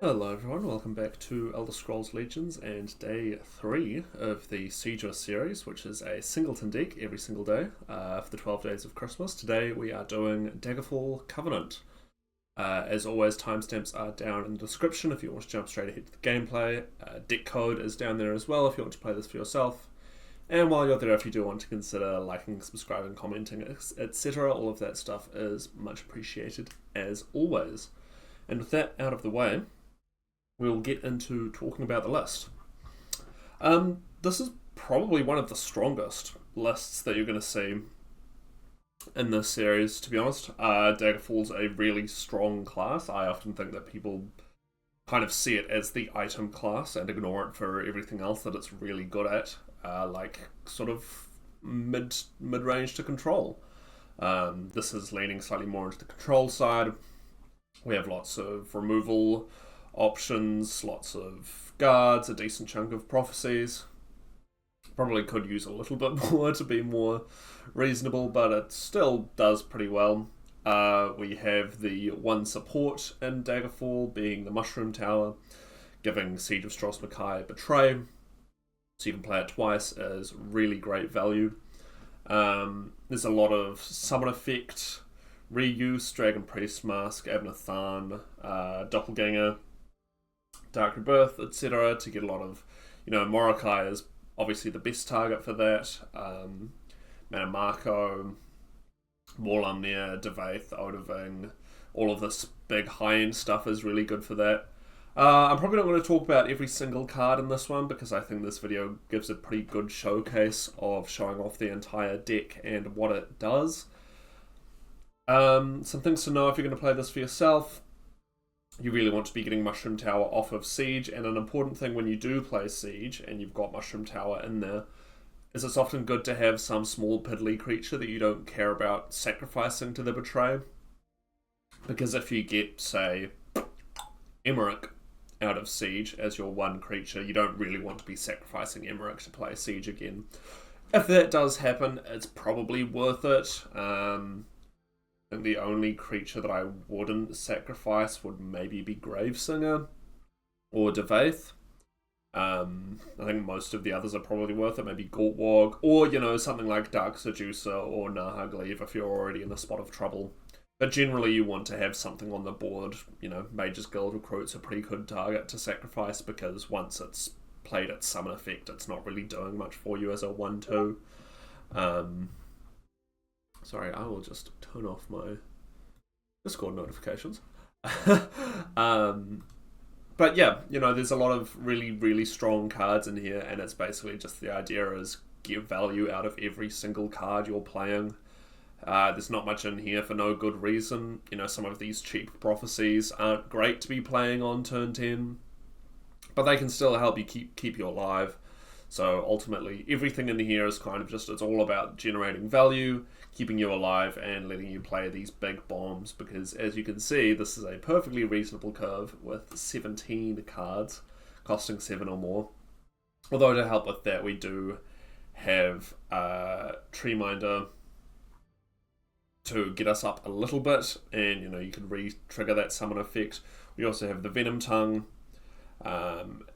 Hello everyone, welcome back to Elder Scrolls Legends and day 3 of the Siegemas series, which is a Singleton Deck every single day for the 12 days of Christmas. Today we are doing Daggerfall Covenant. As always, timestamps are down in the description if you want to jump straight ahead to the gameplay. Deck code is down there as well if you want to play this for yourself. And while you're there, if you do want to consider liking, subscribing, commenting, etc., all of that stuff is much appreciated as always. And with that out of the way, we'll get into talking about the list. This is probably one of the strongest lists that you're going to see in this series, to be honest. Daggerfall's a really strong class. I often think that people kind of see it as the item class and ignore it for everything else that it's really good at, like sort of mid-range to control. This is leaning slightly more into the control side. We have lots of removal options, lots of guards, a decent chunk of prophecies. Probably could use a little bit more to be more reasonable, but it still does pretty well. We have the one support in Daggerfall being the Mushroom Tower, giving Siege of Stros M'Kai Betray, so you can play it twice as really great value. There's a lot of summon effect, reuse, Dragon Priest Mask, Abnathan, Doppelganger, Dark Rebirth, etc. to get a lot of, Morokai is obviously the best target for that. Manamako, Morlunir, Devaith, Odoving, all of this big high-end stuff is really good for that. I'm probably not going to talk about every single card in this one because I think this video gives a pretty good showcase of showing off the entire deck and what it does. Some things to know if you're going to play this for yourself. You really want to be getting Mushroom Tower off of Siege, and an important thing when you do play Siege and you've got Mushroom Tower in there is it's often good to have some small piddly creature that you don't care about sacrificing to the Betray. Because if you get, say, Emmerich out of Siege as your one creature, you don't really want to be sacrificing Emmerich to play Siege again. If that does happen, it's probably worth it. And the only creature that I wouldn't sacrifice would maybe be Gravesinger or Devaith. I think most of the others are probably worth it. Maybe Gortwog or, something like Dark Seducer or Nahagleave if you're already in a spot of trouble. But generally you want to have something on the board. Mage's Guild Recruit's a pretty good target to sacrifice because once it's played its summon effect, it's not really doing much for you as a 1-2. Sorry, I will just turn off my Discord notifications. But yeah, there's a lot of really, really strong cards in here, and it's basically just the idea is get value out of every single card you're playing. There's not much in here for no good reason. Some of these cheap prophecies aren't great to be playing on turn 10, but they can still help you keep you alive. So ultimately, everything in here is kind of just, it's all about generating value, keeping you alive, and letting you play these big bombs, because as you can see, this is a perfectly reasonable curve with 17 cards, costing 7 or more. Although to help with that, we do have Treeminder to get us up a little bit, and you can re-trigger that summon effect. We also have the Venom Tongue,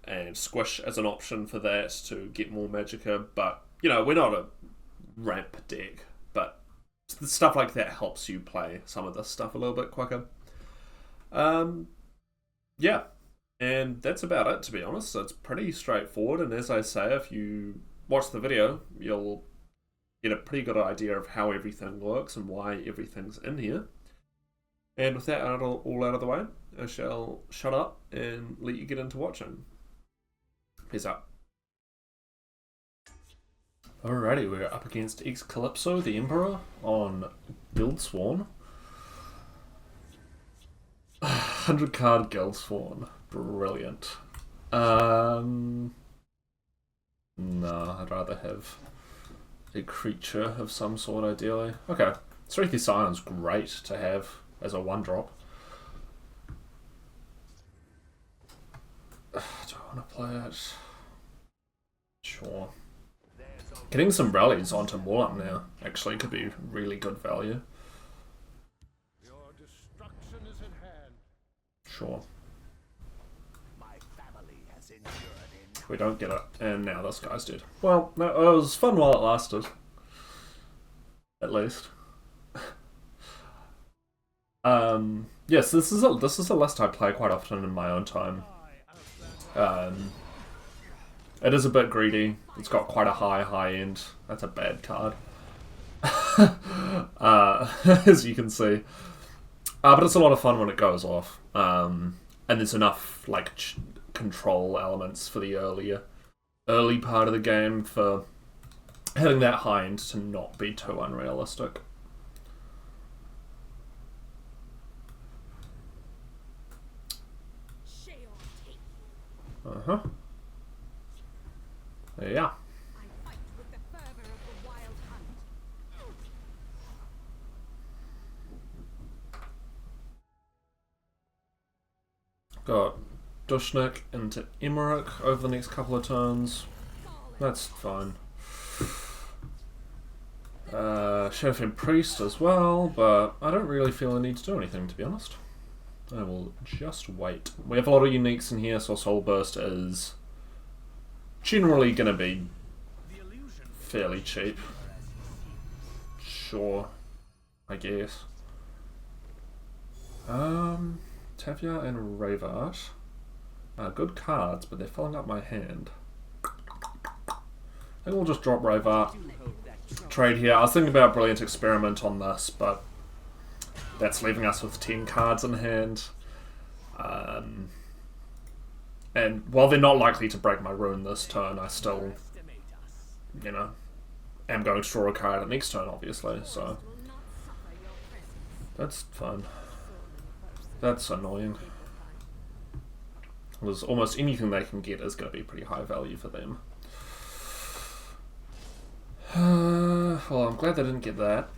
and Squish as an option for that to get more Magicka, but we're not a ramp deck, but stuff like that helps you play some of this stuff a little bit quicker. Yeah, and that's about it, to be honest. So it's pretty straightforward, and as I say, if you watch the video, you'll get a pretty good idea of how everything works and why everything's in here. And with that all out of the way, I shall shut up and let you get into watching. Peace out. Alrighty, we're up against Calypso, the Emperor, on Guildsworn. 100 card Guildsworn. Brilliant. No, I'd rather have a creature of some sort, ideally. Okay, Streethy Scion's great to have as a 1-drop. Do I want to play it? Sure. Getting some rallies onto Morlun now actually could be really good value. Your destruction is at hand. Sure. We don't get it. And now this guy's dead. Well, no, it was fun while it lasted. At least. Yes, this is a list I play quite often in my own time. It is a bit greedy. It's got quite a high end. That's a bad card. As you can see. But it's a lot of fun when it goes off. And there's enough like control elements for the early part of the game for having that high end to not be too unrealistic. Uh-huh. Yeah. Got Dushnik into Emmerich over the next couple of turns. That's fine. Sheriff Priest as well, but I don't really feel I need to do anything, to be honest. I will just wait. We have a lot of uniques in here, so Soul Burst is generally going to be fairly cheap. Sure, I guess. Tavia and Ravart are good cards, but they're filling up my hand. I think we'll just drop Ravart. Trade here. I was thinking about Brilliant Experiment on this, but that's leaving us with 10 cards in hand. And while they're not likely to break my rune this turn, I still, you know, am going to draw a card next turn, obviously, so that's fine. That's annoying. Because almost anything they can get is going to be pretty high value for them. Well, I'm glad they didn't get that.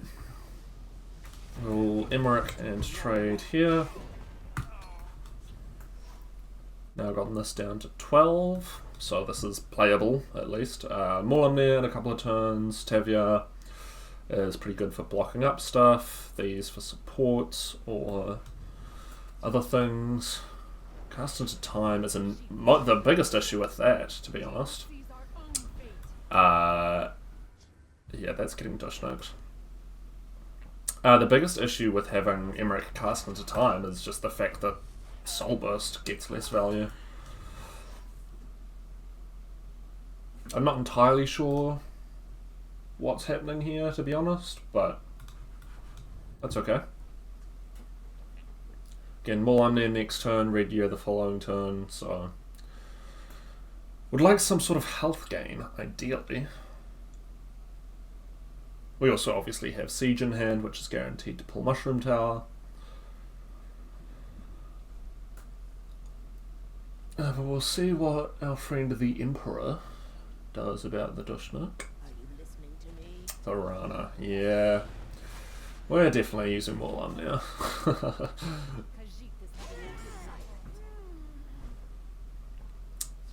We'll Emmerich and trade here. Now I've gotten this down to 12, so this is playable at least. Molamnir in a couple of turns. Tavia is pretty good for blocking up stuff. These for support or other things. Cast into Time is the biggest issue with that, to be honest. Yeah, that's getting Dushnoked. The biggest issue with having Emmerich cast into Time is just the fact that Soul Burst gets less value. I'm not entirely sure what's happening here, to be honest, but that's okay. Again, Molamnir next turn, Red Year the following turn, so would like some sort of health gain, ideally. We also obviously have Siege in hand, which is guaranteed to pull Mushroom Tower. But we'll see what our friend the Emperor does about the Dushnik. The Rana, yeah. We're definitely using Molam now.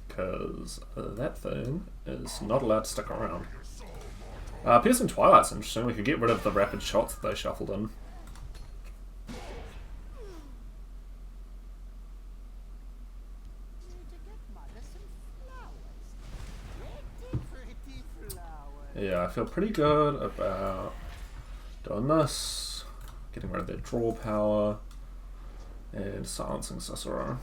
Because that thing is not allowed to stick around. Piercing Twilight's interesting. We could get rid of the rapid shots that they shuffled in. Yeah, I feel pretty good about doing this, getting rid of their draw power, and silencing Cicero.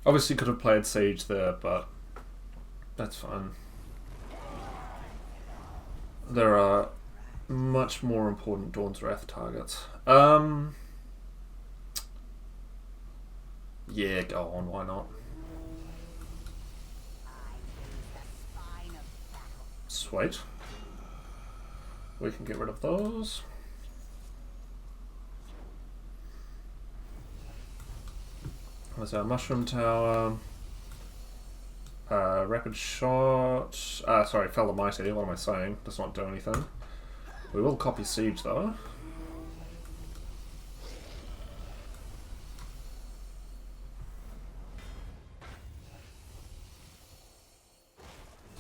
Obviously could have played Siege there, but that's fine. There are much more important Dawn's Wrath targets. Yeah, go on, why not? Sweet. We can get rid of those. There's our Mushroom Tower. Rapid Shot. Sorry, Fell the Mighty. What am I saying? Does not do anything. We will copy Siege though.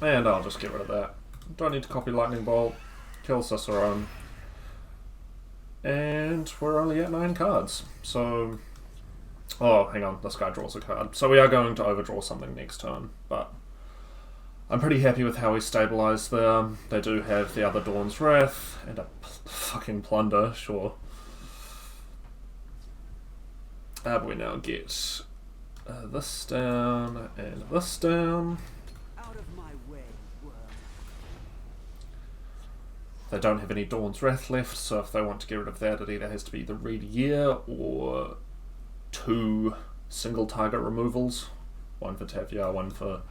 And I'll just get rid of that. Don't need to copy Lightning Bolt. kill Cicerone. And we're only at 9 cards. So... Oh, hang on, this guy draws a card. So we are going to overdraw something next turn, but... I'm pretty happy with how we stabilised there. They do have the other Dawn's Wrath, and a fucking Plunder, sure. But we now get this down, and this down. Out of my way, worm. They don't have any Dawn's Wrath left, so if they want to get rid of that, it either has to be the Red Year, or 2 single target removals. One for Tavia, one for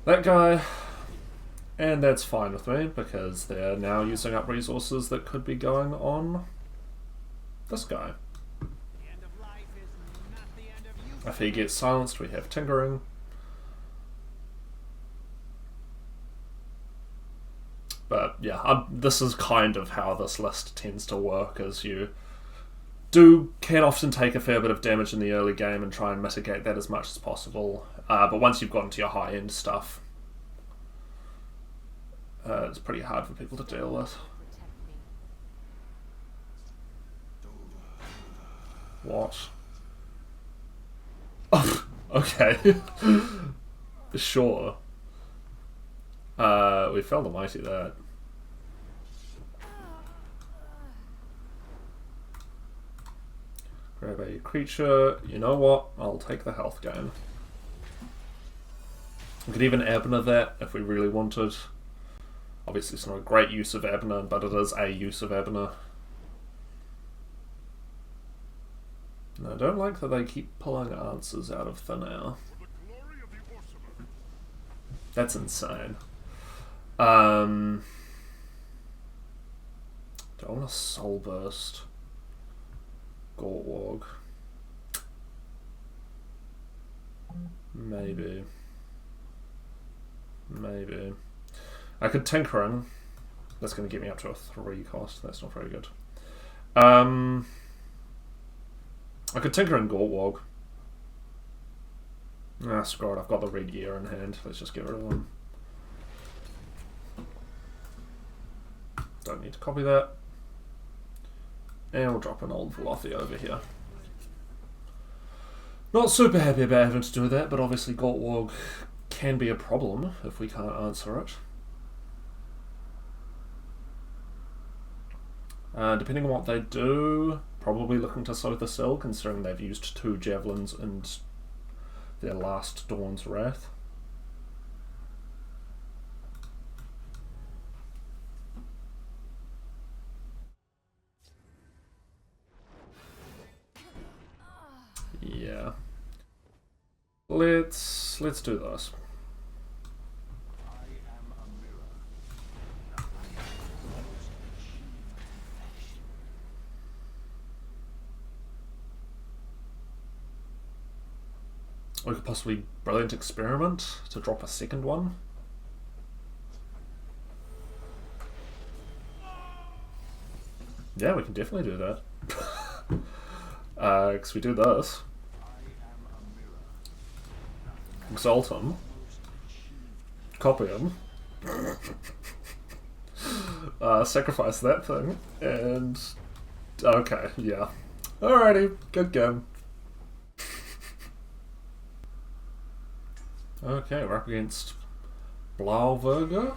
that guy. And that's fine with me, because they're now using up resources that could be going on this guy. If he gets silenced, we have Tinkering. But yeah, this is kind of how this list tends to work, as you can often take a fair bit of damage in the early game and try and mitigate that as much as possible. But once you've gotten to your high-end stuff, it's pretty hard for people to deal with. What? Oh, okay. Sure. We fell the mighty that. Grab a creature. You know what? I'll take the health gain. We could even Abner that if we really wanted. Obviously it's not a great use of Abner, but it is a use of Abner. And I don't like that they keep pulling answers out of thin air. That's insane. Do I want a Soul Burst? Gortwog. Maybe. Maybe. I could Tinkering. That's going to get me up to a 3 cost. That's not very good. I could Tinker and Gortwog. Ah, screw it. I've got the Red Year in hand. Let's just get rid of them. Don't need to copy that. And we'll drop an old Velothi over here. Not super happy about having to do that, but obviously Gortwog can be a problem if we can't answer it. Depending on what they do, probably looking to Sow the Sill, considering they've used 2 Javelins and their last Dawn's Wrath. Yeah. Let's do this. We could possibly Brilliant Experiment to drop a second one. Yeah, we can definitely do that. Because we do this. Exalt him. Copy him. Sacrifice that thing. And... okay, yeah. Alrighty, good game. Okay, we're up against Blauverger?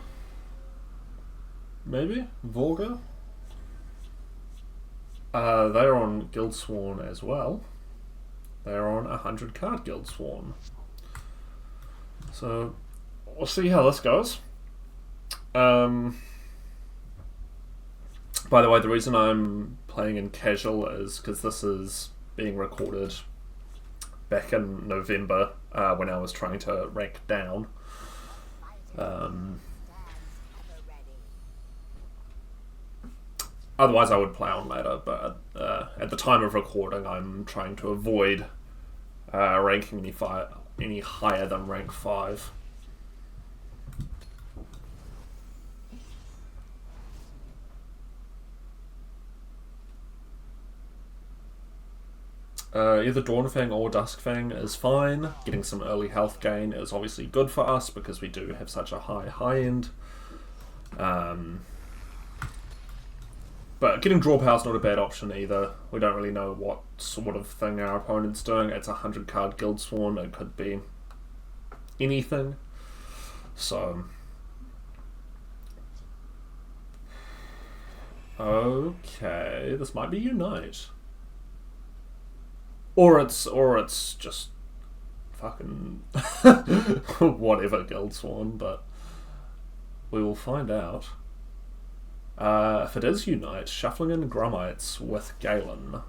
Maybe? Vorga? They're on Guildsworn as well. They're on 100 card Guildsworn. So, we'll see how this goes. By the way, the reason I'm playing in casual is because this is being recorded back in November when I was trying to rank down. Otherwise I would play on later, but at the time of recording I'm trying to avoid ranking any higher than rank 5. Either Dawnfang or Duskfang is fine. Getting some early health gain is obviously good for us because we do have such a high end. But getting draw power is not a bad option either. We don't really know what sort of thing our opponent's doing. It's a 100 card Guildsworn. It could be anything. So okay, this might be Unite. Or it's just fucking whatever Guildsworn, but we will find out. If it is Unite, shuffling in Grummites with Galen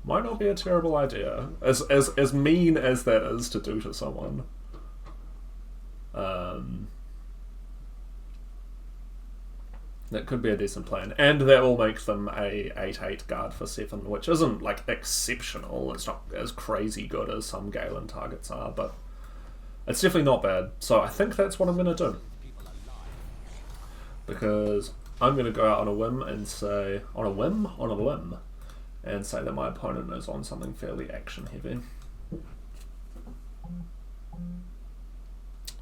might not be a terrible idea. As mean as that is to do to someone. That could be a decent plan. And that will make them a 8/8 guard for 7, which isn't like exceptional. It's not as crazy good as some Galen targets are, but it's definitely not bad. So I think that's what I'm going to do. Because I'm going to go out on a whim and say, on a limb, and say that my opponent is on something fairly action heavy.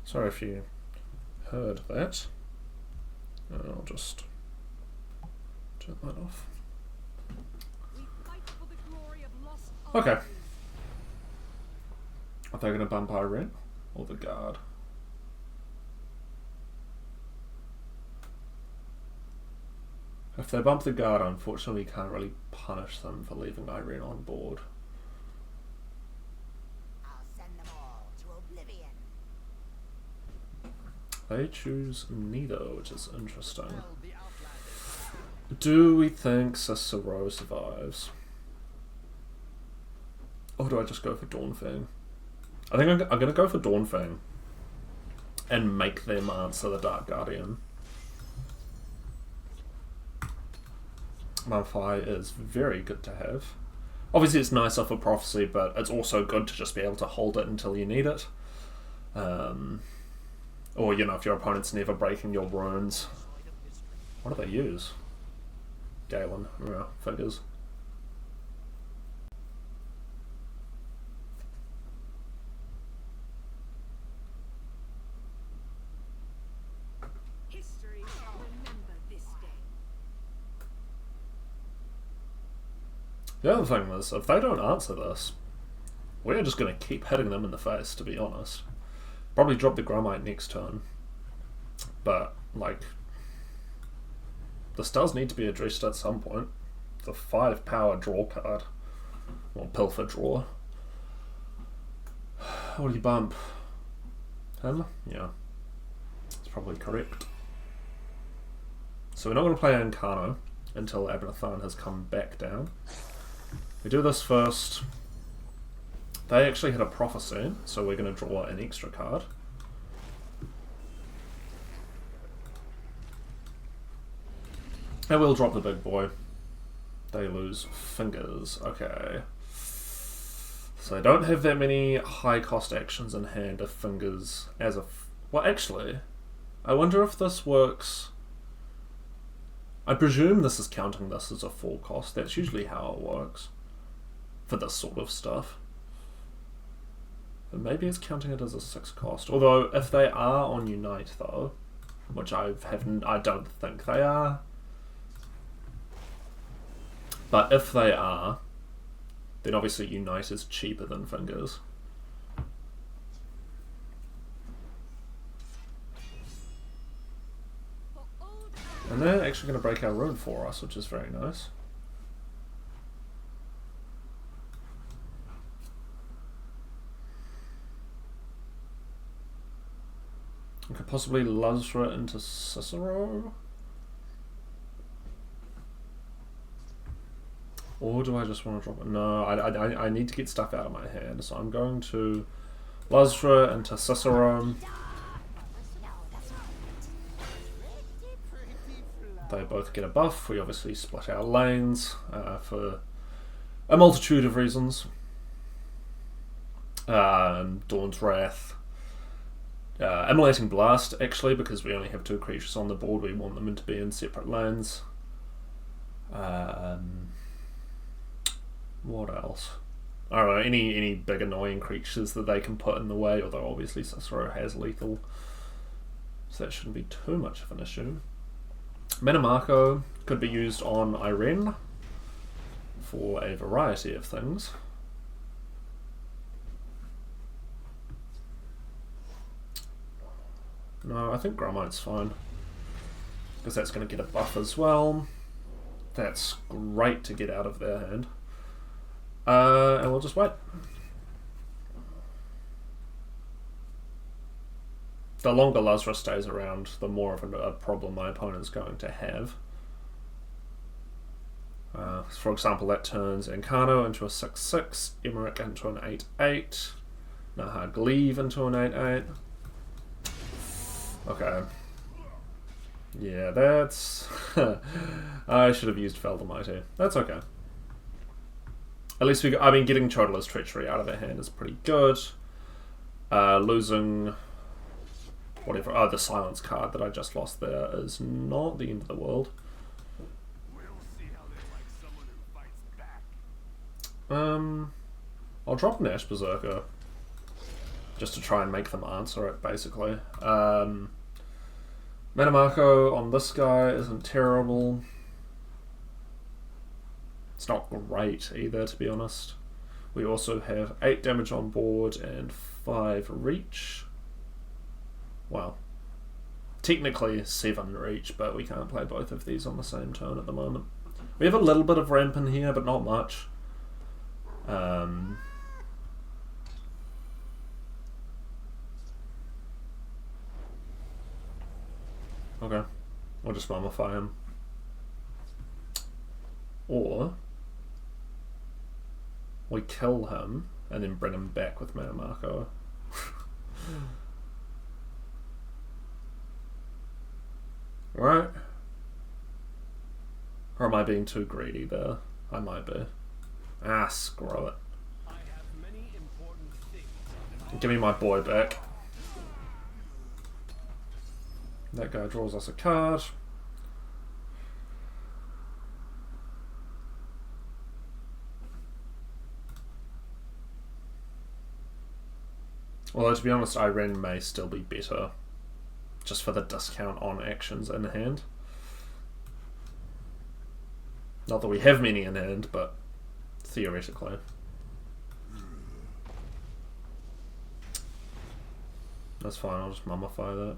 Sorry if you heard that. I'll just turn that off. Okay. Are they going to bump Irene or the guard? If they bump the guard, unfortunately we can't really punish them for leaving Irene on board. I'll send them all to oblivion. They choose neither, which is interesting. Do we think Cicero survives? Or do I just go for Dawnfang? I think I'm going to go for Dawnfang and make them answer the Dark Guardian. Malphite is very good to have. Obviously it's nice off a prophecy, but it's also good to just be able to hold it until you need it. Or, you know, if your opponent's never breaking your runes. What do they use? Galen, yeah, figures. History shall remember this day. The other thing is, if they don't answer this, we're just going to keep hitting them in the face, to be honest. Probably drop the Grummite next turn. But, like, this does need to be addressed at some point. It's a 5 power draw card. Or Pilfer draw. What do you bump? Him? Yeah. That's probably correct. So we're not going to play Ancano until Abnathan has come back down. We do this first. They actually had a prophecy, so we're going to draw an extra card. And we'll drop the big boy. They lose fingers. Okay. So they don't have that many high cost actions in hand of fingers as a... Well, actually, I wonder if this works... I presume this is counting this as a 4 cost. That's usually how it works for this sort of stuff. But maybe it's counting it as a 6 cost. Although, if they are on Unite, though, which I don't think they are. But if they are, then obviously Unite is cheaper than Fingers. And they're actually going to break our rune for us, which is very nice. I could possibly Luzra into Cicero. Or do I just want to drop it? No, I need to get stuff out of my hand, so I'm going to Luzra into Cicero. They both get a buff. We obviously split our lanes for a multitude of reasons. Dawn's Wrath. Immolating Blast, actually, because we only have 2 creatures on the board. We want them to be in separate lanes. What else? I don't know, any big annoying creatures that they can put in the way, although obviously Cicero has lethal, so that shouldn't be too much of an issue. Metamarco could be used on Irene for a variety of things. No, I think Gromite's fine, because that's going to get a buff as well. That's great to get out of their hand. And we'll just wait. The longer Lazarus stays around, the more of a problem my opponent's going to have. For example, that turns Incarno into a 6/6, Emmerich into an 8/8, Nahagleave into an 8/8. Okay. Yeah, that's... I should have used Veldemite. That's okay. At least we... I mean, getting Chodela's Treachery out of their hand is pretty good. Losing... whatever... Oh, the Silence card that I just lost there is not the end of the world. I'll drop an Ash Berserker just to try and make them answer it, basically. Metamarco on this guy isn't terrible. It's not great either, to be honest. We also have 8 damage on board and 5 reach. Well, technically 7 reach, but we can't play both of these on the same turn at the moment. We have a little bit of ramp in here, but not much. Okay, we'll just mummify him. Or we kill him and then bring him back with Metamarco. Right? Or am I being too greedy there? I might be. Ah, screw it. Give me my boy back. That guy draws us a card. Although, to be honest, Irene may still be better, just for the discount on actions in hand. Not that we have many in hand, but theoretically. That's fine, I'll just mummify that.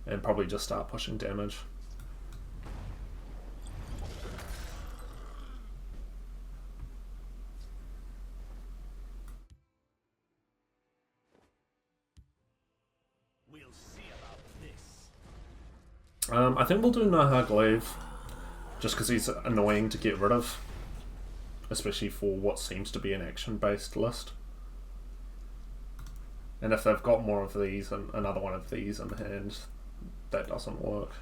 And probably just start pushing damage. We'll see about this. I think we'll do Nahagleave, just because he's annoying to get rid of, especially for what seems to be an action-based list. And if they've got more of these and another one of these in hand, that doesn't work.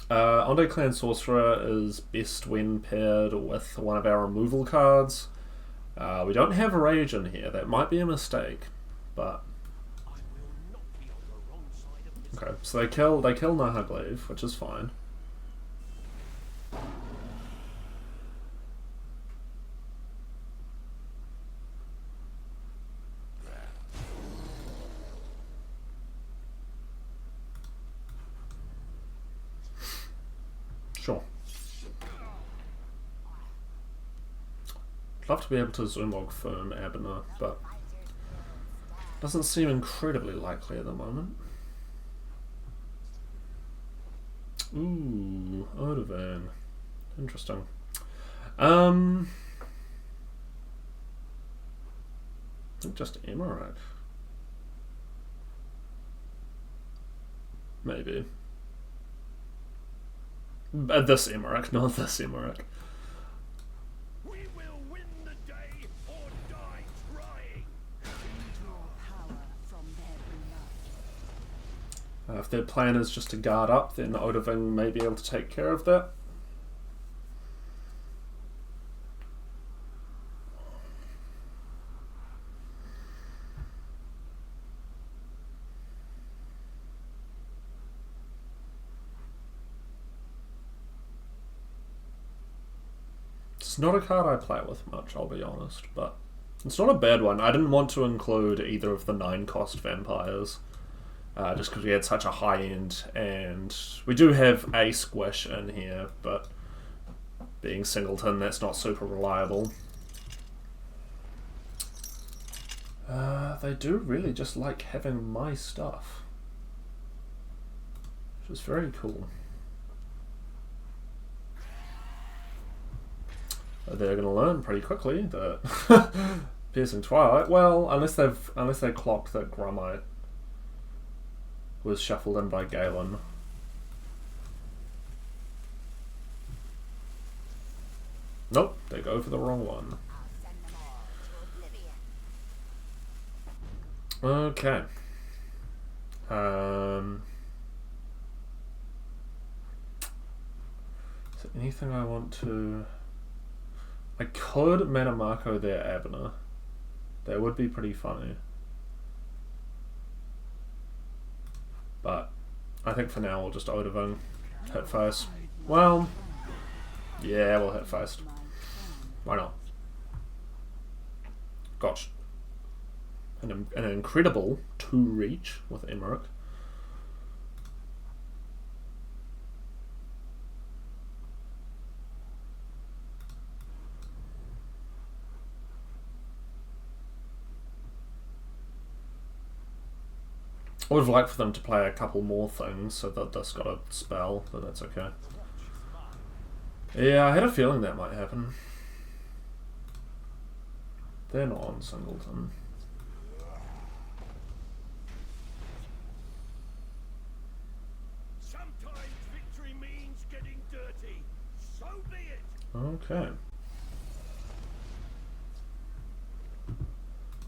Onde Clan Sorcerer is best when paired with one of our removal cards. We don't have Rage in here. That might be a mistake, but okay. So they kill Nahagleave, which is fine. Sure. I'd love to be able to Zumog Firm Abner, but doesn't seem incredibly likely at the moment. Ooh, Odovan. Interesting. I think just Emmerich. Maybe. This Emmerich, not this Emmerich. We will win the day or die trying. Draw power from their blood. If their plan is just to guard up, then Odoving may be able to take care of that. It's not a card I play with much, I'll be honest, but it's not a bad one. I didn't want to include either of the 9-cost vampires, just because we had such a high end, and we do have a squish in here, but being Singleton, that's not super reliable. They do really just like having my stuff, which is very cool. They're going to learn pretty quickly that Piercing Twilight, well, unless they clocked that Grummite was shuffled in by Galen. Nope, they go for the wrong one. Okay. Is there anything I want to... I could Manamako their Abner. That would be pretty funny. But I think for now we'll just Odaving. Hit face. Well, yeah, we'll hit face. Why not? Gosh. An incredible 2 reach with Emmerich. I would have liked for them to play a couple more things so that this got a spell, but that's okay. Yeah, I had a feeling that might happen. They're not on Singleton. Sometimes victory means getting dirty. So be it. Okay.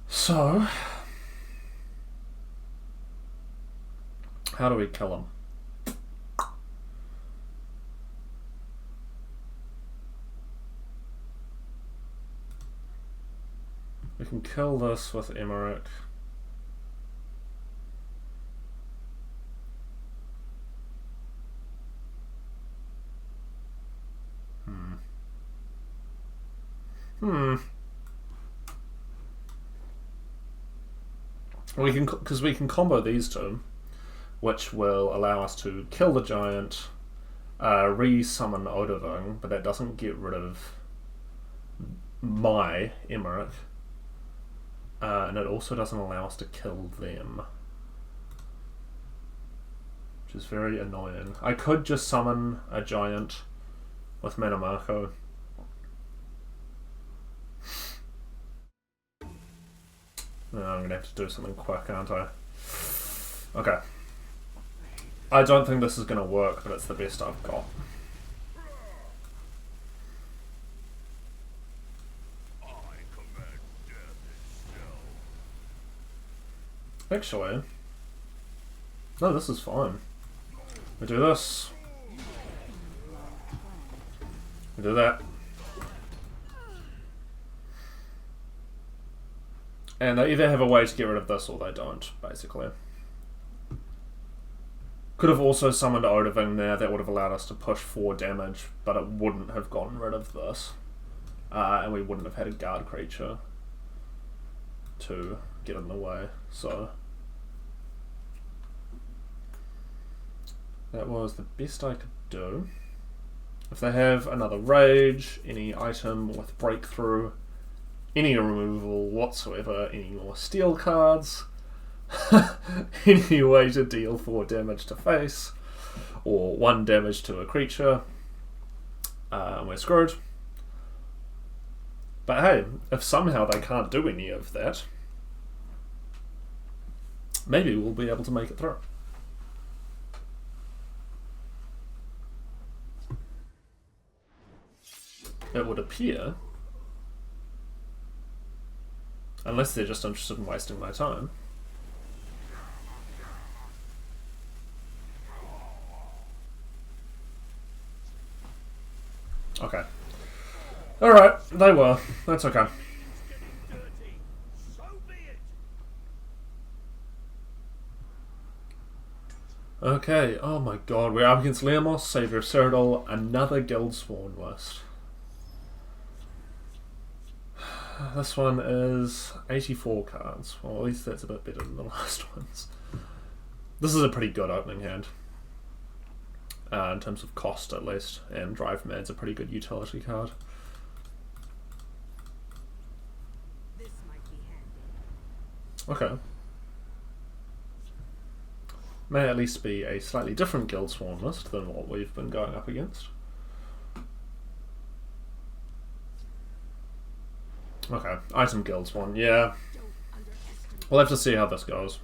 So, how do we kill him? We can kill this with Emmerich. We can, because we can combo these two, which will allow us to kill the giant, re-summon Odaving, but that doesn't get rid of my Emmerich, and it also doesn't allow us to kill them, which is very annoying. I could just summon a giant with Manamako. I'm going to have to do something quick, aren't I? Okay. I don't think this is going to work, but it's the best I've got. Actually, no, this is fine. We do this. We do that. And they either have a way to get rid of this or they don't, basically. Could have also summoned Odaving there, that would have allowed us to push 4 damage, but it wouldn't have gotten rid of this. And we wouldn't have had a guard creature to get in the way, so... that was the best I could do. If they have another rage, any item with breakthrough, any removal whatsoever, any more steel cards, any way to deal 4 damage to face, or 1 damage to a creature, we're screwed. But hey, if somehow they can't do any of that, maybe we'll be able to make it through. It would appear, unless they're just interested in wasting my time. Okay. Alright, they were. That's okay. Okay, oh my god, we're up against Leamos, Savior of Cyrodiil, another Guildsworn list. This one is 84 cards. Well, at least that's a bit better than the last ones. This is a pretty good opening hand. In terms of cost, at least. And Drive Mad's a pretty good utility card. This might be handy. Okay. May at least be a slightly different Guildsworn list than what we've been going up against. Okay, item Guildsworn, yeah. Don't underestimate. We'll have to see how this goes.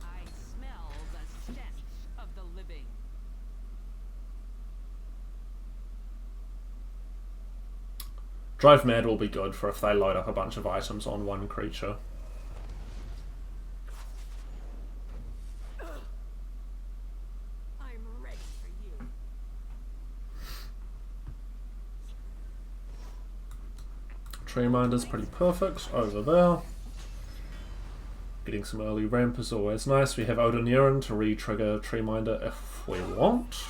I smell the stench of the living. Drive Mad will be good for if they load up a bunch of items on one creature. I'm ready for you. Tree Minder's pretty perfect over there. Getting some early ramp is always nice. We have Odoniran to re-trigger Tree Minder if we want.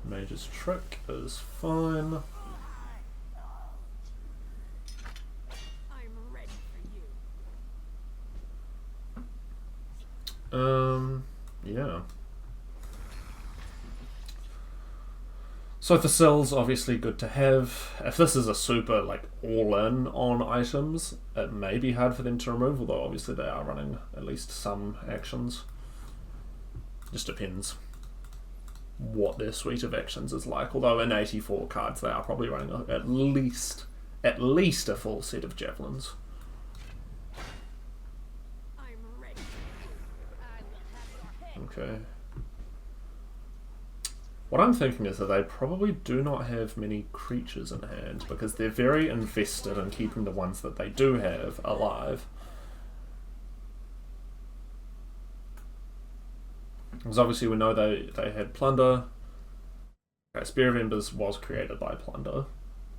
Mage's Trick is fine. I'm ready for you. Yeah. So the cell's obviously good to have. If this is a super, like, all-in on items, it may be hard for them to remove, although obviously they are running at least some actions. Just depends what their suite of actions is like, although in 84 cards they are probably running at least a full set of javelins. I'm ready for you. I will have your head. Okay. What I'm thinking is that they probably do not have many creatures in hand because they're very invested in keeping the ones that they do have alive. Because obviously we know they had Plunder. Okay, Spear of Embers was created by Plunder,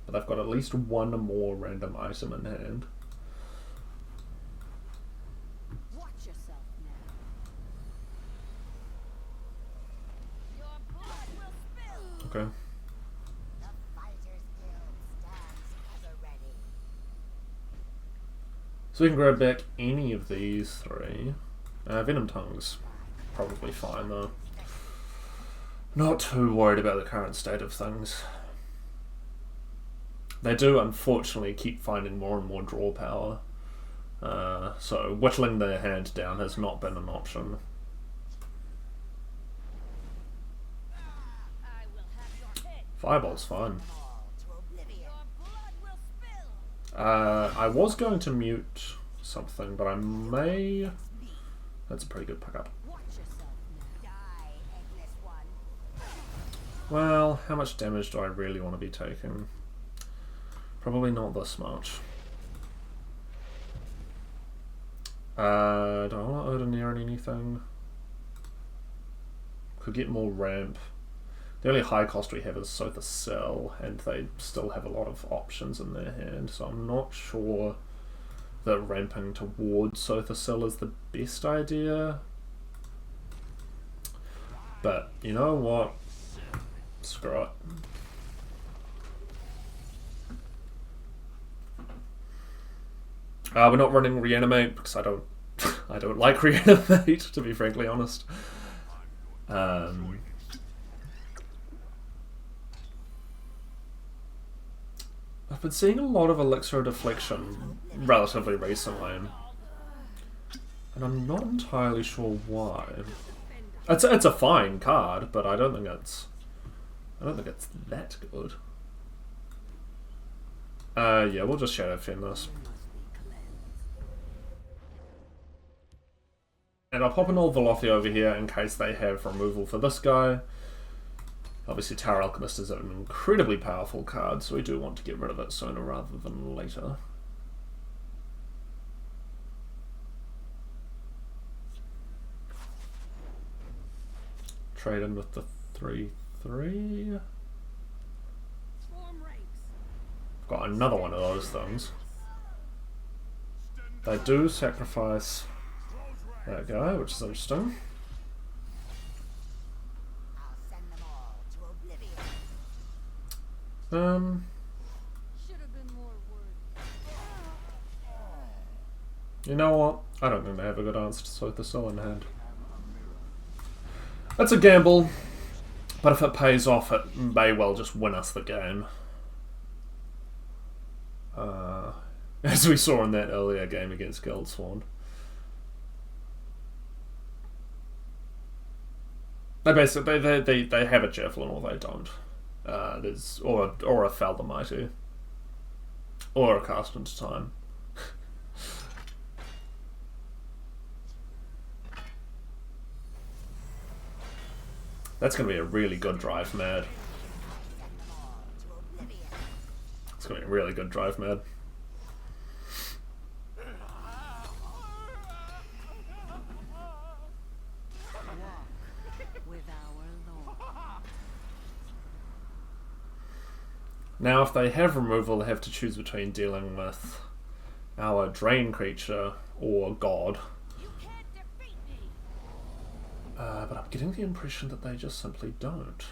but they've got at least one more random item in hand. Watch yourself now. Your blood will spill. Okay. The Fighters Guild stands ever ready. So we can grab back any of these three. Venom Tongue's probably fine though. Not too worried about the current state of things. They do unfortunately keep finding more and more draw power. So whittling their hand down has not been an option. I will have your head. Fireball's fine. All to oblivion. Your blood will spill. I was going to mute something, but I may... That's a pretty good pickup. Watch yourself now. Die, eggless one. Well, how much damage do I really want to be taking? Probably not this much. Do I want to Odoniran anything? Could get more ramp. The only high cost we have is Sotha Cell, and they still have a lot of options in their hand, so I'm not sure that ramping towards Sotha Cell is the best idea. But, you know what? Screw it. We're not running Reanimate because I don't I don't like Reanimate, to be frankly honest. I've been seeing a lot of Elixir Deflection relatively recently, and I'm not entirely sure why. It's a fine card, but I don't think it's that good. Yeah, we'll just Shadow Fen this. And I'll pop an old Velothi over here in case they have removal for this guy. Obviously Tower Alchemist is an incredibly powerful card, so we do want to get rid of it sooner rather than later. Trade in with the 3/3. Form ranks. Got another one of those things. They do sacrifice that guy, which is interesting. I'll send them all to oblivion. Should have been more words. You know what? I don't think they have a good answer to Soth the Soul in hand. That's a gamble, but if it pays off, it may well just win us the game. As we saw in that earlier game against Guildsworn. They basically they have a javelin or they don't. There's or a Fel the Mighty, or a Cast into Time. That's gonna be a really good drive, Mad. It's gonna be a really good drive, Mad. Now, if they have removal, they have to choose between dealing with our Drain creature or God. You can't defeat me. But I'm getting the impression that they just simply don't.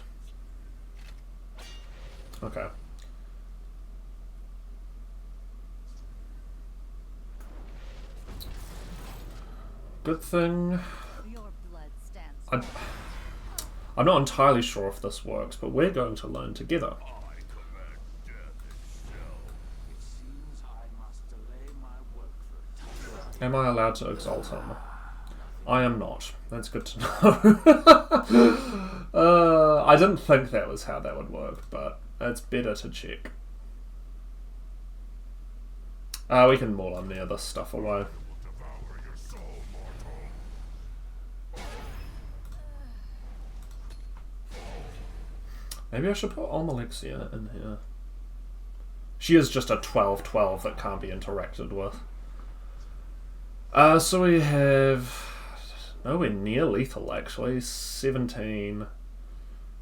Okay. Good thing. Your blood stands. I'm not entirely sure if this works, but we're going to learn together. I command death itself. It seems I must delay my work for a time. Am I allowed to exalt him? I am not. That's good to know. I didn't think that was how that would work, but it's better to check. We can more near this stuff away. Devour your soul, mortal. Maybe I should put Almalexia in here. She is just a 12/12 that can't be interacted with. So we have nowhere near lethal actually. 17,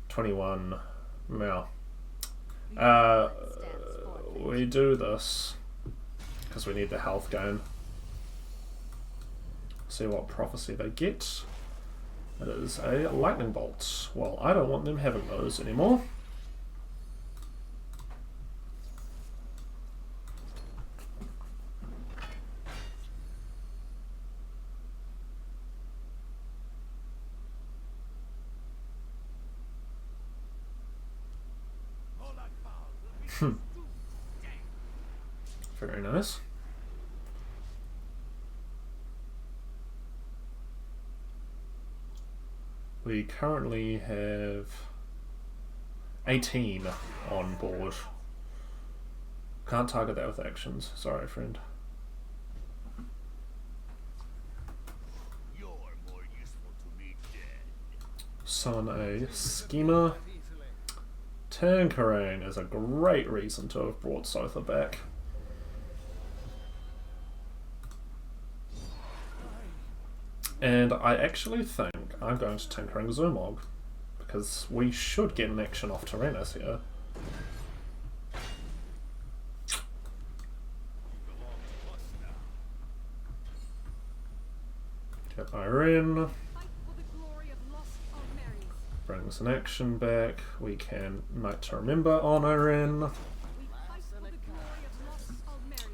21. Yeah. We do this because we need the health gain. See what prophecy they get. It is a lightning bolt. Well, I don't want them having those anymore. Very nice. We currently have 18 on board. Can't target that with actions. Sorry, friend. You're more useful to me dead. Summon a Schema. Tankering is a great reason to have brought Sotha back. And I actually think I'm going to Tinkering Zermog, because we should get an action off Tyrannus here. Get Irene. Fight for the glory of lost Almeris. Brings an action back. We can Night to Remember on Irene. We fight for the glory of lost Almeris.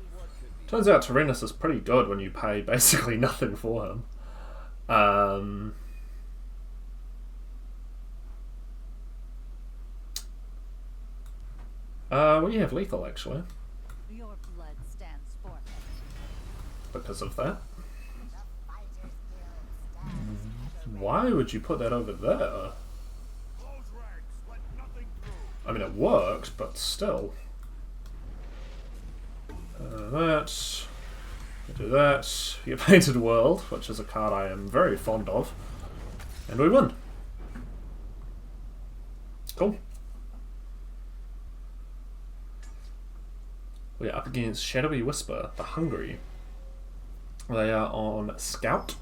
Turns out Tyrannus is pretty good when you pay basically nothing for him. We have lethal actually, Your blood stands forth. because of that. The Fighters Guild stands ever ready. Why would you put that over there? Close ranks, let nothing through. I mean, it worked, but still. That. We do that. Your Painted World, which is a card I am very fond of. And we win. Cool. We are up against Shadowy Whisper, the Hungry. They are on Scout.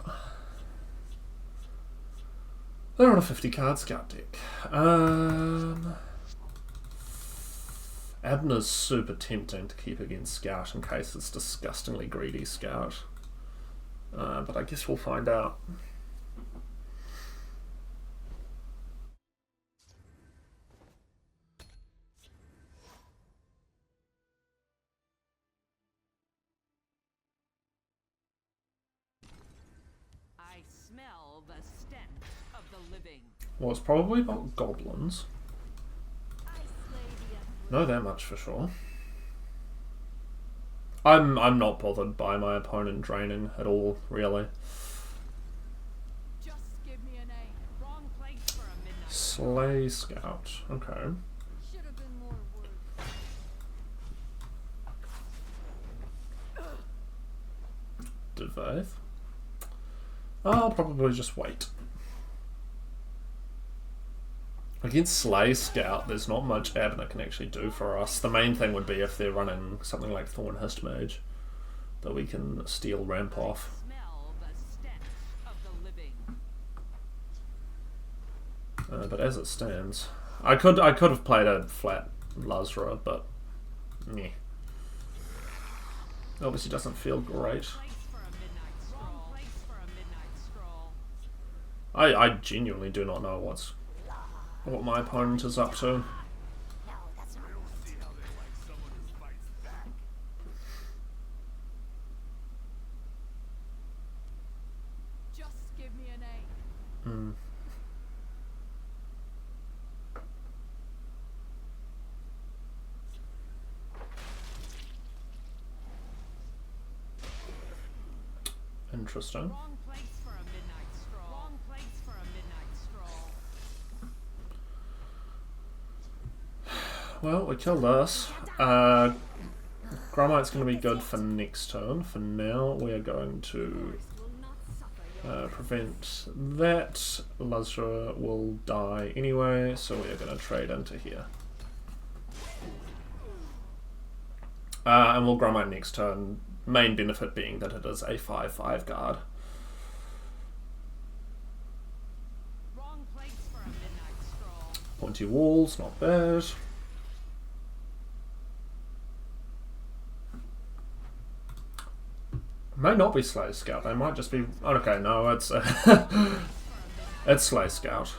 They're on a 50 card Scout deck. Abner's super tempting to keep against Scout in case it's disgustingly greedy Scout. But I guess we'll find out. smell the stench of the living. Well, it's probably about goblins. I slay the Know that much for sure. I'm not bothered by my opponent draining at all, really. Just give me a name. Wrong place for a midnight. Slay Scout. Okay. Should have been more words. Devath. I'll probably just wait. Against Slay Scout, there's not much Abner can actually do for us. The main thing would be if they're running something like Thornhist Mage that we can steal ramp off. Smell the stench of the living. But as it stands, I could have played a flat Lazra, but meh. Obviously doesn't feel great. Place for a midnight stroll. Wrong place for a midnight stroll. I genuinely do not know what my opponent is up to. No, that's not right. See how they like someone who fights back. Just give me a name. Hmm. Interesting. Wrong place for a midnight stroll. Wrong place for a midnight stroll. Well, we killed us. Gromite's going to be good for next turn. For now, we are going to Will not suffer. prevent that. Lazra will die anyway, so we are going to trade into here. And we'll Gromite next turn. Main benefit being that it is a 5/5 guard. Wrong place for a midnight stroll. Pointy walls, not bad. May not be Slay Scout. They might just be. Okay, no, it's it's Slay Scout.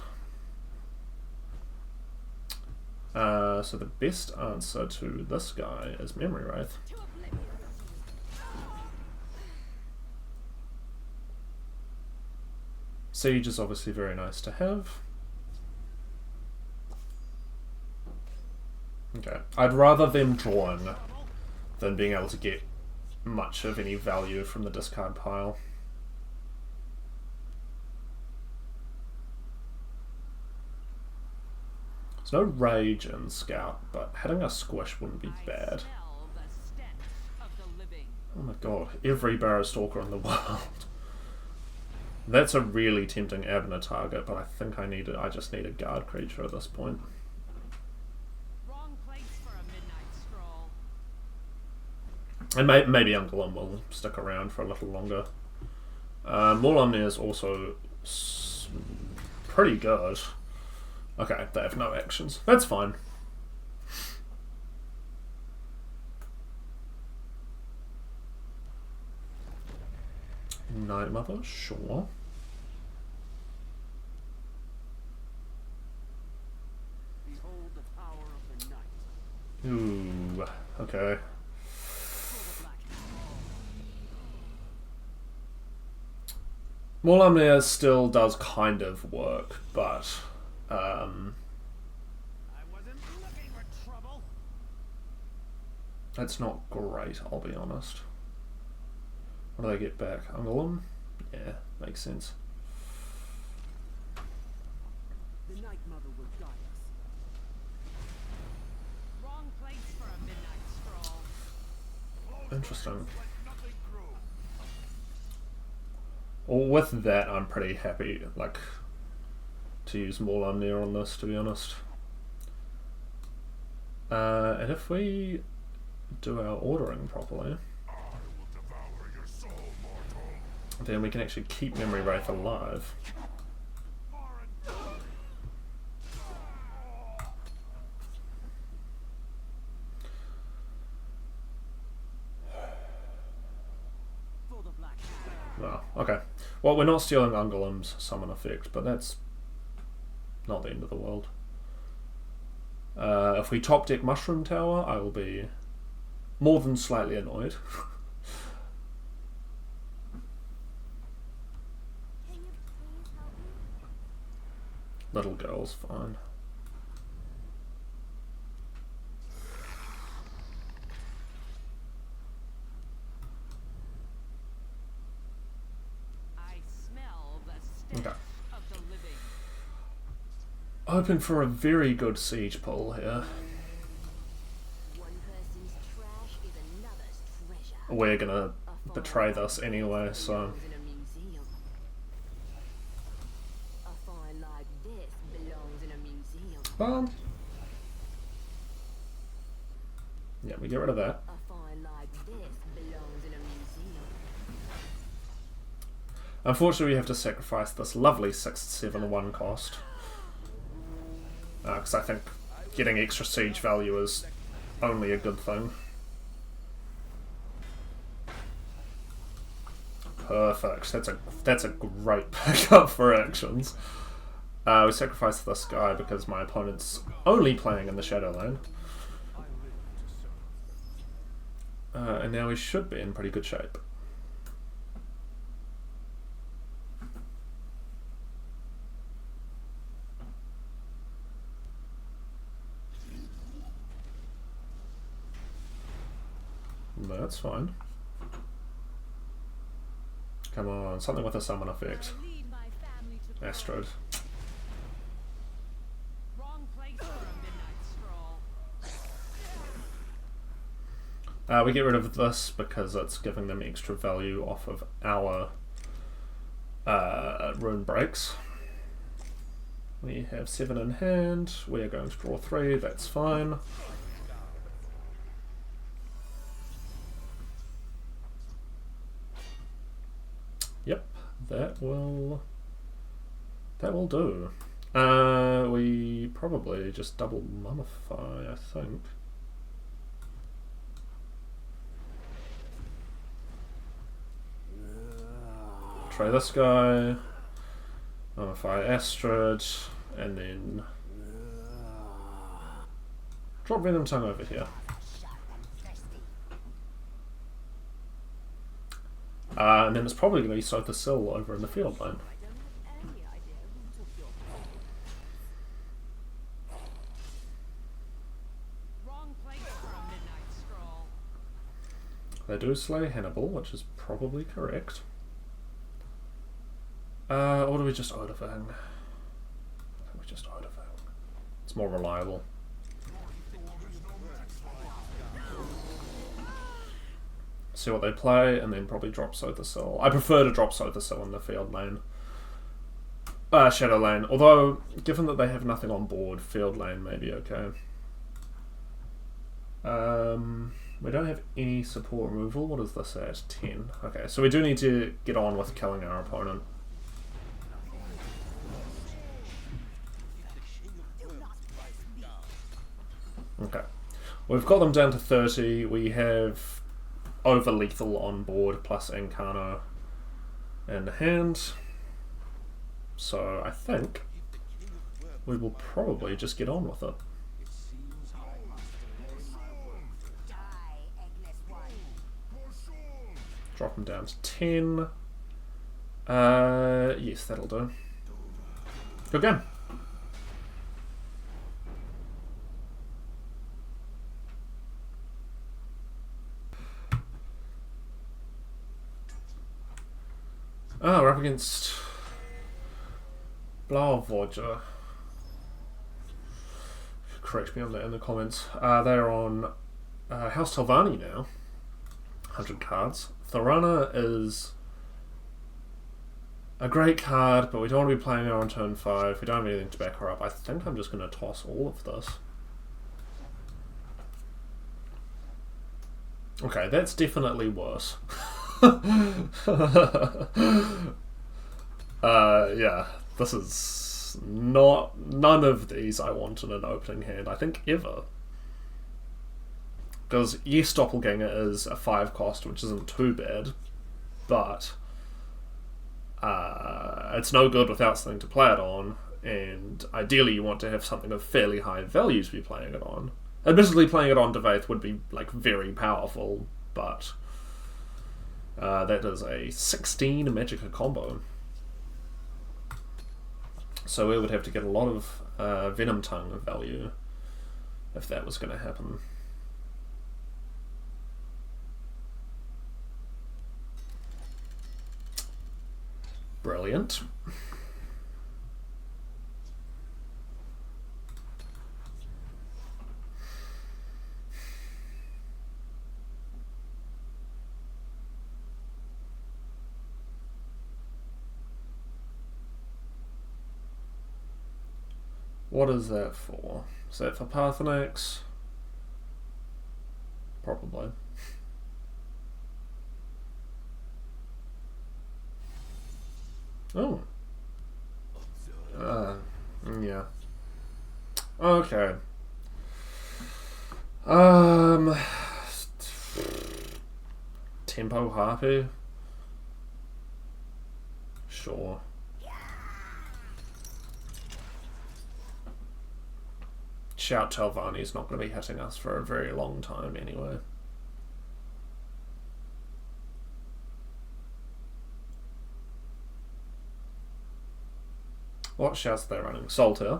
So the best answer to this guy is Memory Wraith. To oblivion. Siege is obviously very nice to have. Okay, I'd rather them drawing than being able to get much of any value from the discard pile. There's no rage in Scout, but hitting a squish wouldn't be bad. Smell the stench of the living. Oh my god, every Barrow Stalker in the world. That's a really tempting Abner target, but I think I just need a guard creature at this point. Wrong place for a midnight stroll. And maybe Uncle will stick around for a little longer. Morlumnir is also pretty good. Okay, they have no actions. That's fine. Night Mother, sure. Behold the power of the night. Ooh, okay. Morlumnir still does kind of work, but I wasn't looking for trouble. it's not great, I'll be honest. What do they get back? Ungolum? Yeah, makes sense. The Night Mother will guide us. Wrong place for a midnight stroll. Interesting. Like nothing grew. Well, with that, I'm pretty happy, like, to use Morlumnir on this, to be honest. And if we do our ordering properly, then we can actually keep Memory Wraith alive. For the Black Hand. Oh, okay. Well, we're not stealing Ungolum's summon effect, but that's not the end of the world. If we top deck Mushroom Tower, I will be more than slightly annoyed. Little girl's fine. I smell the stench Okay. of the living. Hoping for a very good siege pull here. One person's trash is another's treasure. We're gonna betray this anyway, so... Belongs in a museum. A find like this belongs in a museum. Well... yeah, we get rid of that. A find like this belongs in a museum. Unfortunately, we have to sacrifice this lovely 6-7-1 cost. Because I think getting extra siege value is only a good thing. Perfect. That's a great pickup for actions. We sacrifice this guy because my opponent's only playing in the Shadow Lane. And now we should be in pretty good shape. That's fine. Come on, something with a summon effect. I lead my family to Astrod. wrong place for a midnight stroll. We get rid of this because it's giving them extra value off of our rune breaks. We have 7 in hand. We are going to draw 3. That's fine. Yep, that will do. We probably just double mummify, I think. Try this guy, mummify Astrod, and then drop Venom Tongue over here. And then it's probably going to be Sothis Sill over in the field lane. I don't have any idea who took your wrong place for a midnight stroll. They do slay Hannibal, which is probably correct. Or do we just Odafang? I think we just Odafang. It's more reliable. See what they play, and then probably drop Sothis Sill. I prefer to drop Sothis Sill in the field lane. Shadow lane. Although, given that they have nothing on board, field lane may be okay. We don't have any support removal. What is this at? 10. Okay, so we do need to get on with killing our opponent. Okay. We've got them down to 30. We have over lethal on board plus Incarno in hand. So I think we will probably just get on with it. It seems I must delay my work for time. Die, eggless one. Drop them down to 10. Yes, that'll do. Good game. Oh, we're up against Blauvoger. Correct me on that in the comments. They're on House Telvanni now. 100 cards. Thorana is a great card, but we don't want to be playing her on turn 5. We don't have anything to back her up. I think I'm just going to toss all of this. Okay, that's definitely worse. Yeah, this is not... none of these I want in an opening hand, I think, ever. Because, yes, Doppelganger is a 5 cost, which isn't too bad, but it's no good without something to play it on, and ideally you want to have something of fairly high value to be playing it on. Admittedly, playing it on Devaith would be, like, very powerful, but that is a 16 Magicka combo. So we would have to get a lot of Venom Tongue value if that was going to happen. Brilliant. What is that for? Is that for Parthenax? Probably. Oh. Yeah. Okay. Tempo Harpy? Sure. Shout Telvanni's not going to be hitting us for a very long time anyway. What shouts are they running? Solitaire,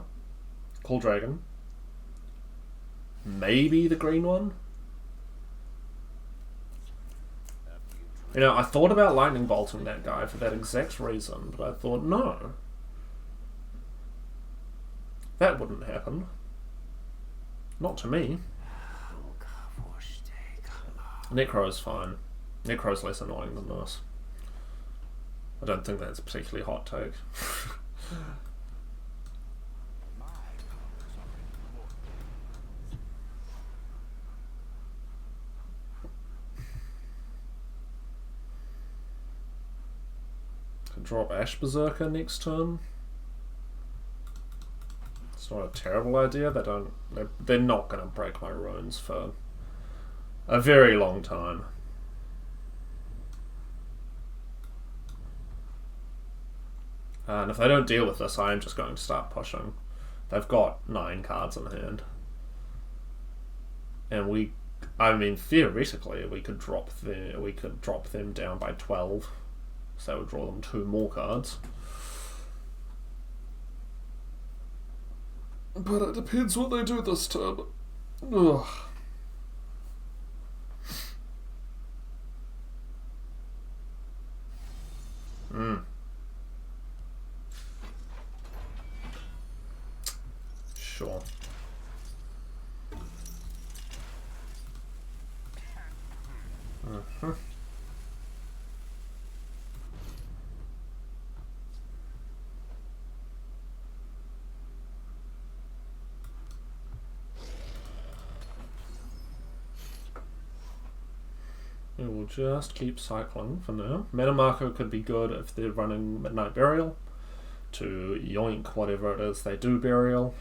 Call Dragon, maybe the green one? You know, I thought about lightning bolting that guy for that exact reason, but I thought, no. That wouldn't happen. Not to me. Necro's fine. Necro's less annoying than this. I don't think that's a particularly hot take. Could drop Ash Berserker next turn. It's not a terrible idea. They're not going to break my runes for a very long time. And if they don't deal with this, I am just going to start pushing. They've got 9 cards in hand. And I mean, theoretically, we could drop them down by 12. So that would draw them 2 more cards. But it depends what they do this turn. Ugh. Sure. We will just keep cycling for now. Mana Marco could be good if they're running Midnight Burial to yoink whatever it is they do burial.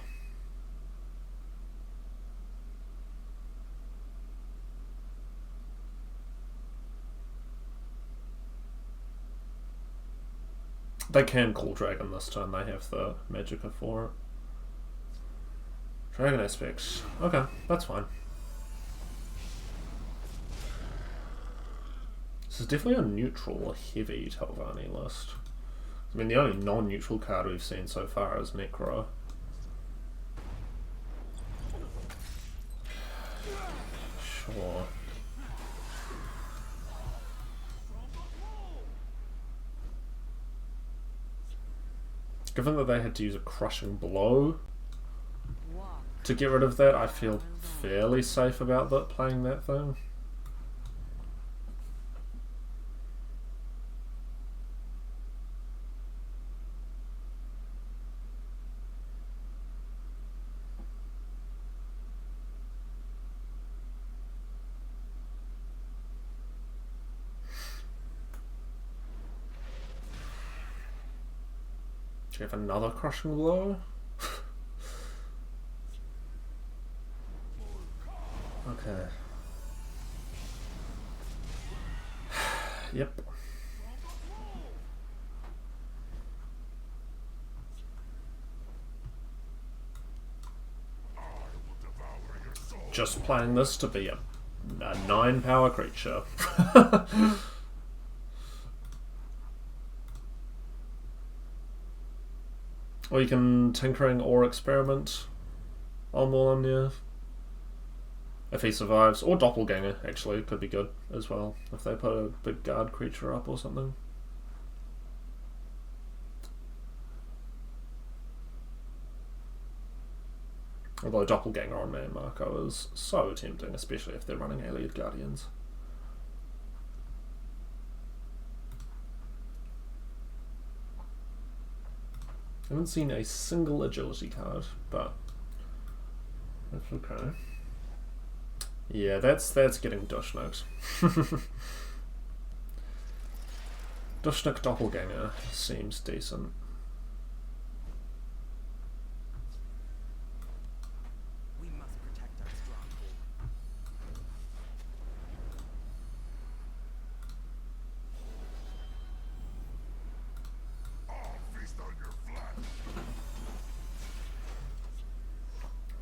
They can call Dragon this turn, they have the Magicka for it. Dragon Aspects. Okay, that's fine. This is definitely a neutral, heavy Telvanni list. I mean, the only non-neutral card we've seen so far is Necro. Sure. Given that they had to use a Crushing Blow to get rid of that, I feel fairly safe about that, playing that thing. Do you have another Crushing Blow? Okay. Yep. Just playing this to be a 9 power creature. Or you can Tinkering or Experiment on Morlemnir if he survives. Or Doppelganger, actually, could be good as well, if they put a big guard creature up or something. Although Doppelganger on Man Marco is so tempting, especially if they're running Allied Guardians. I haven't seen a single agility card, but that's okay. Yeah, that's getting Dushnocked. Dushnock Doppelganger seems decent. We must protect our stronghold.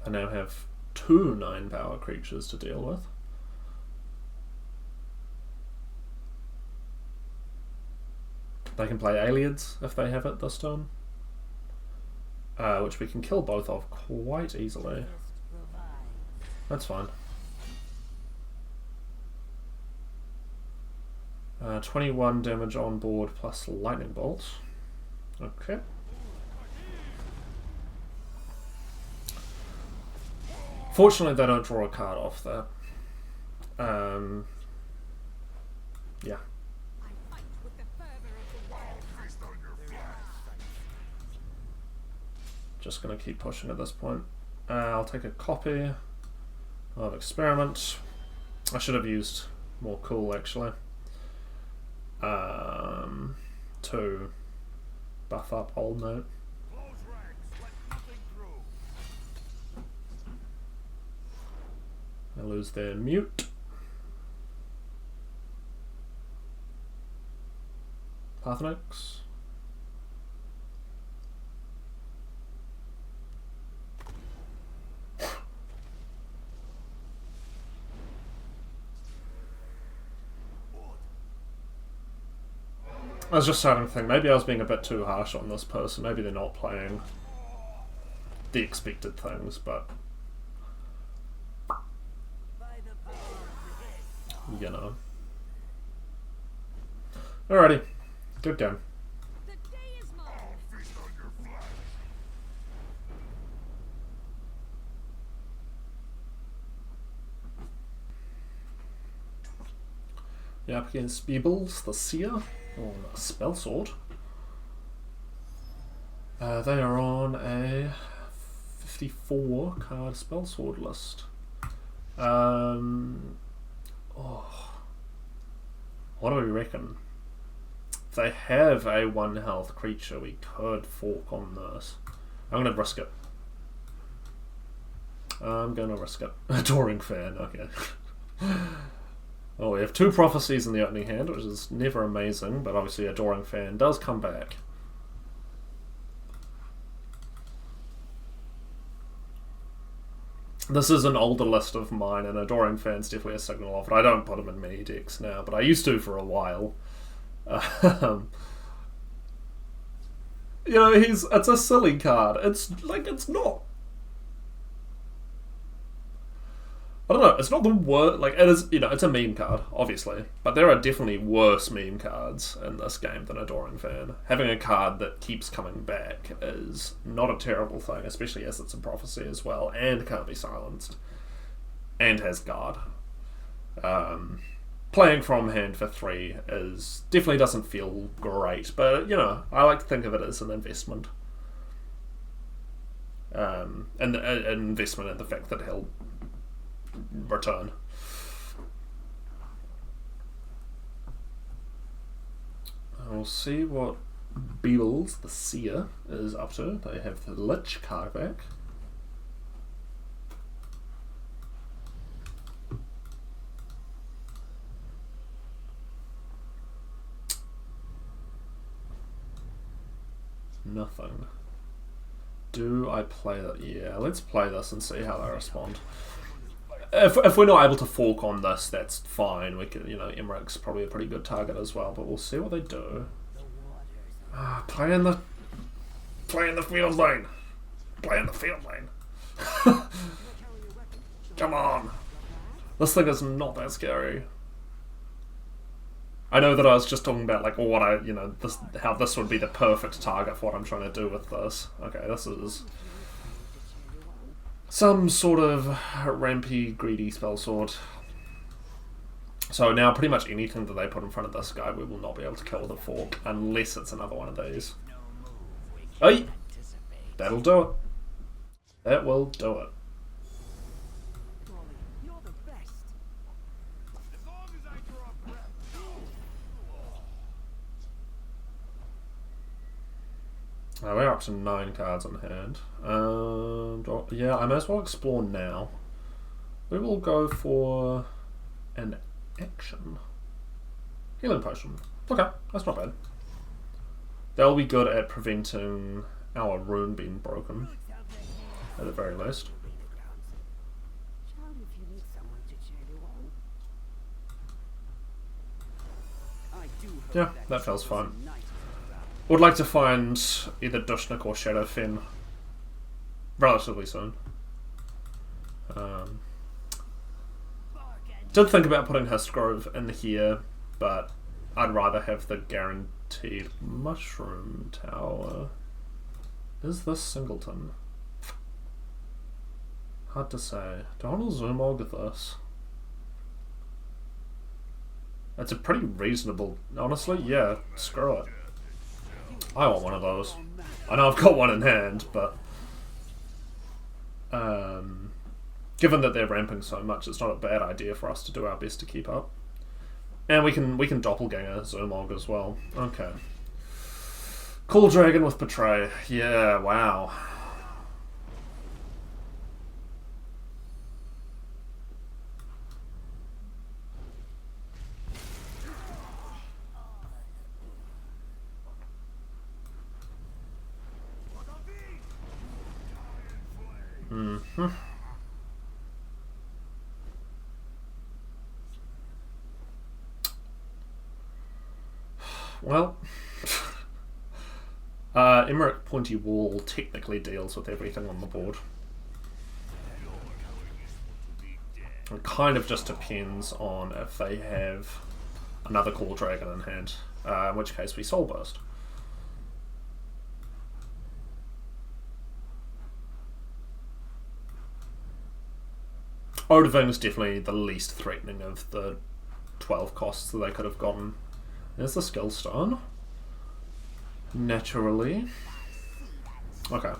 I now have 2 9-power creatures to deal with. They can play Aliens if they have it this turn, which we can kill both of quite easily. That's fine. 21 damage on board plus Lightning Bolt. Okay. Fortunately, they don't draw a card off there. Yeah. Just gonna keep pushing at this point. I'll take a copy of Experiment. I should have used more Cool actually. To buff up Old Note. I lose their Mute. Pathonix. I was just starting to think, maybe I was being a bit too harsh on this person. Maybe they're not playing the expected things, but you know. Alrighty, good game. The day is mine. Yeah, up against Beebles, the Seer, on Spellsword. They are on a 54 card Spellsword list. What do we reckon? If they have a 1 health creature, we could fork on this. I'm gonna risk it. Adoring Fan, okay. Oh, we have 2 Prophecies in the opening hand, which is never amazing, but obviously Adoring Fan does come back. This is an older list of mine, and Adoring Fan's definitely a signal of it. I don't put him in mini decks now, but I used to for a while. You know, it's a silly card. It's not. I don't know, it's not the worst, like, it is, you know, it's a meme card, obviously, but there are definitely worse meme cards in this game than Adoring Fan. Having a card that keeps coming back is not a terrible thing, especially as it's a prophecy as well, and can't be silenced, and has guard. Playing from hand for 3 definitely doesn't feel great, but, you know, I like to think of it as an investment. And an investment in the fact that he'll return. I'll see what Beebles, the Seer, is up to. They have the Lich card back. Nothing. Do I play that? Yeah, let's play this and see how they respond. If we're not able to fork on this, that's fine. We can, you know, Emmerich's probably a pretty good target as well, but we'll see what they do. Playing the Play in the field lane. Play in the field lane. Come on. This thing is not that scary. I know that I was just talking about like what I, how this would be the perfect target for what I'm trying to do with this. Okay, this is some sort of rampy, greedy spellsword. So now pretty much anything that they put in front of this guy we will not be able to kill with a fork unless it's another one of these. Hey! That'll do it. That will do it. You're the best. As long as I draw breath. We're up to 9 cards on hand. Yeah, I may as well explore now. We will go for an action. Healing potion. Okay, that's not bad. They'll be good at preventing our rune being broken, at the very least. Shout if you need someone to cheer you on. I do hope Yeah, that feels is fine. a night around. Would like to find either Dushnik or Shadowfen relatively soon. Did think about putting Histgrove in here, but I'd rather have the guaranteed Mushroom Tower. Is this Singleton? Hard to say. Do I want to Zoomog this? It's a pretty reasonable... Honestly, yeah, screw it. I want one of those. I know I've got one in hand, but... given that they're ramping so much, it's not a bad idea for us to do our best to keep up. And we can doppelganger Zermog as well. Okay. Cool Dragon with Betray. Yeah, wow. Mm-hmm. Well, Emmerich Pointy Wall technically deals with everything on the board. It kind of just depends on if they have another Cool Dragon in hand, in which case we Soul Burst. Odoving is definitely the least threatening of the 12 costs that they could have gotten. There's the Skill Stone. Naturally. Okay.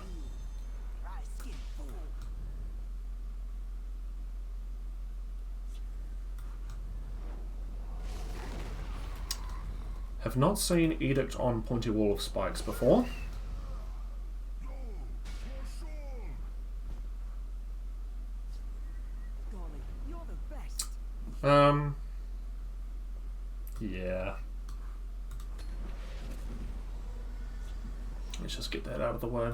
Have not seen Edict on Pointy Wall of Spikes before. Golly, you're the best. Yeah. Let's just get that out of the way.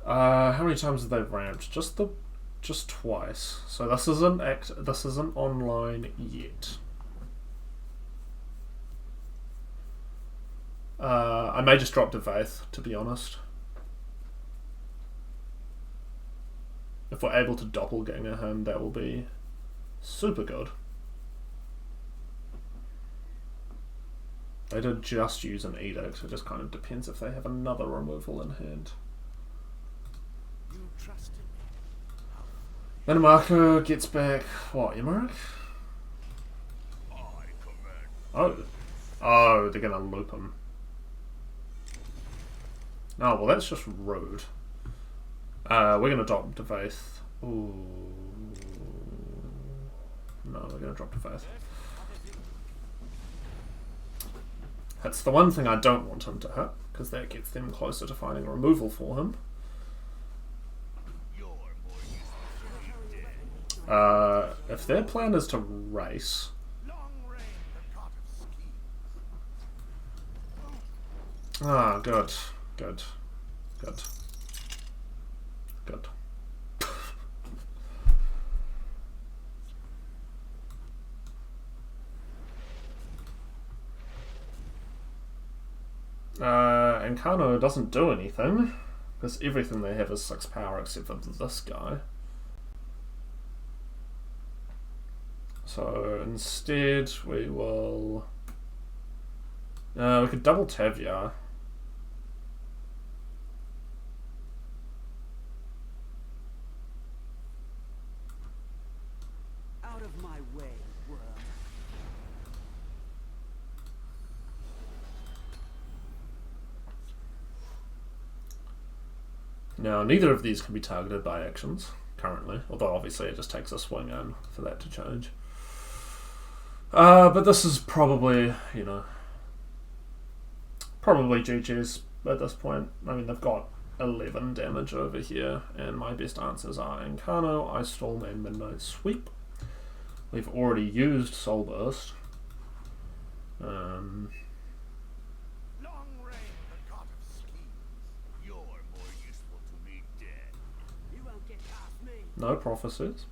How many times have they ramped? Just twice. So this isn't online yet. I may just drop Devaith, to be honest. If we're able to doppelganger him, that will be super good. They did just use an Edict, it just kind of depends if they have another removal in hand. You trusted me. Then Marco gets back, what, Emmerich? I command. Oh, they're gonna loop him. Oh, well that's just rude. We're gonna drop Devaith. Ooh. No, we're gonna drop Devaith. That's the one thing I don't want him to hit, because that gets them closer to finding removal for him. You're more useful. If their plan is to race... Long reign, the god of ski. Ah, good. Good. Good. Good. Incarno doesn't do anything, because everything they have is 6 power except for this guy. So instead we will... we could double Tavia. Out of my way, worm. Now, neither of these can be targeted by actions currently, although obviously it just takes a swing in for that to change. But this is probably, you know, probably GG's at this point. I mean, they've got 11 damage over here, and my best answers are Incarno, Ice Storm, and Midnight Sweep. We've already used Soul Burst. Long reign, the god of schemes. You're more useful to me dead. You won't get past me. No prophecies.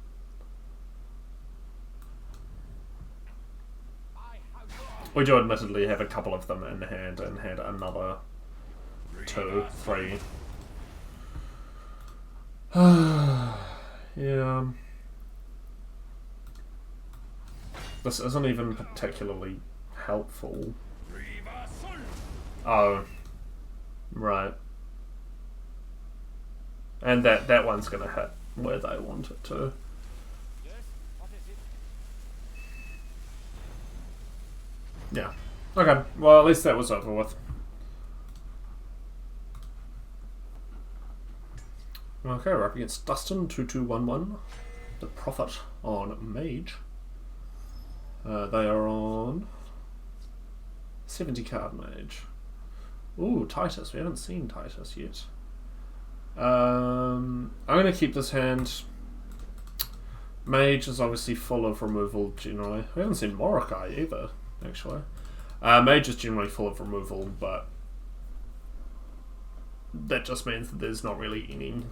We do admittedly have a couple of them in hand and had another 2, 3. Yeah. This isn't even particularly helpful. Oh. Right. And that one's gonna hit where they want it to. Yeah. Okay, well at least that was over with. Okay, we're up against Dustin 2211, the Prophet on Mage. They are on 70 card Mage. Ooh, Titus. We haven't seen Titus yet. I'm going to keep this hand. Mage is obviously full of removal generally. We haven't seen Morokai either, actually. Mage is generally full of removal, but that just means that there's not really any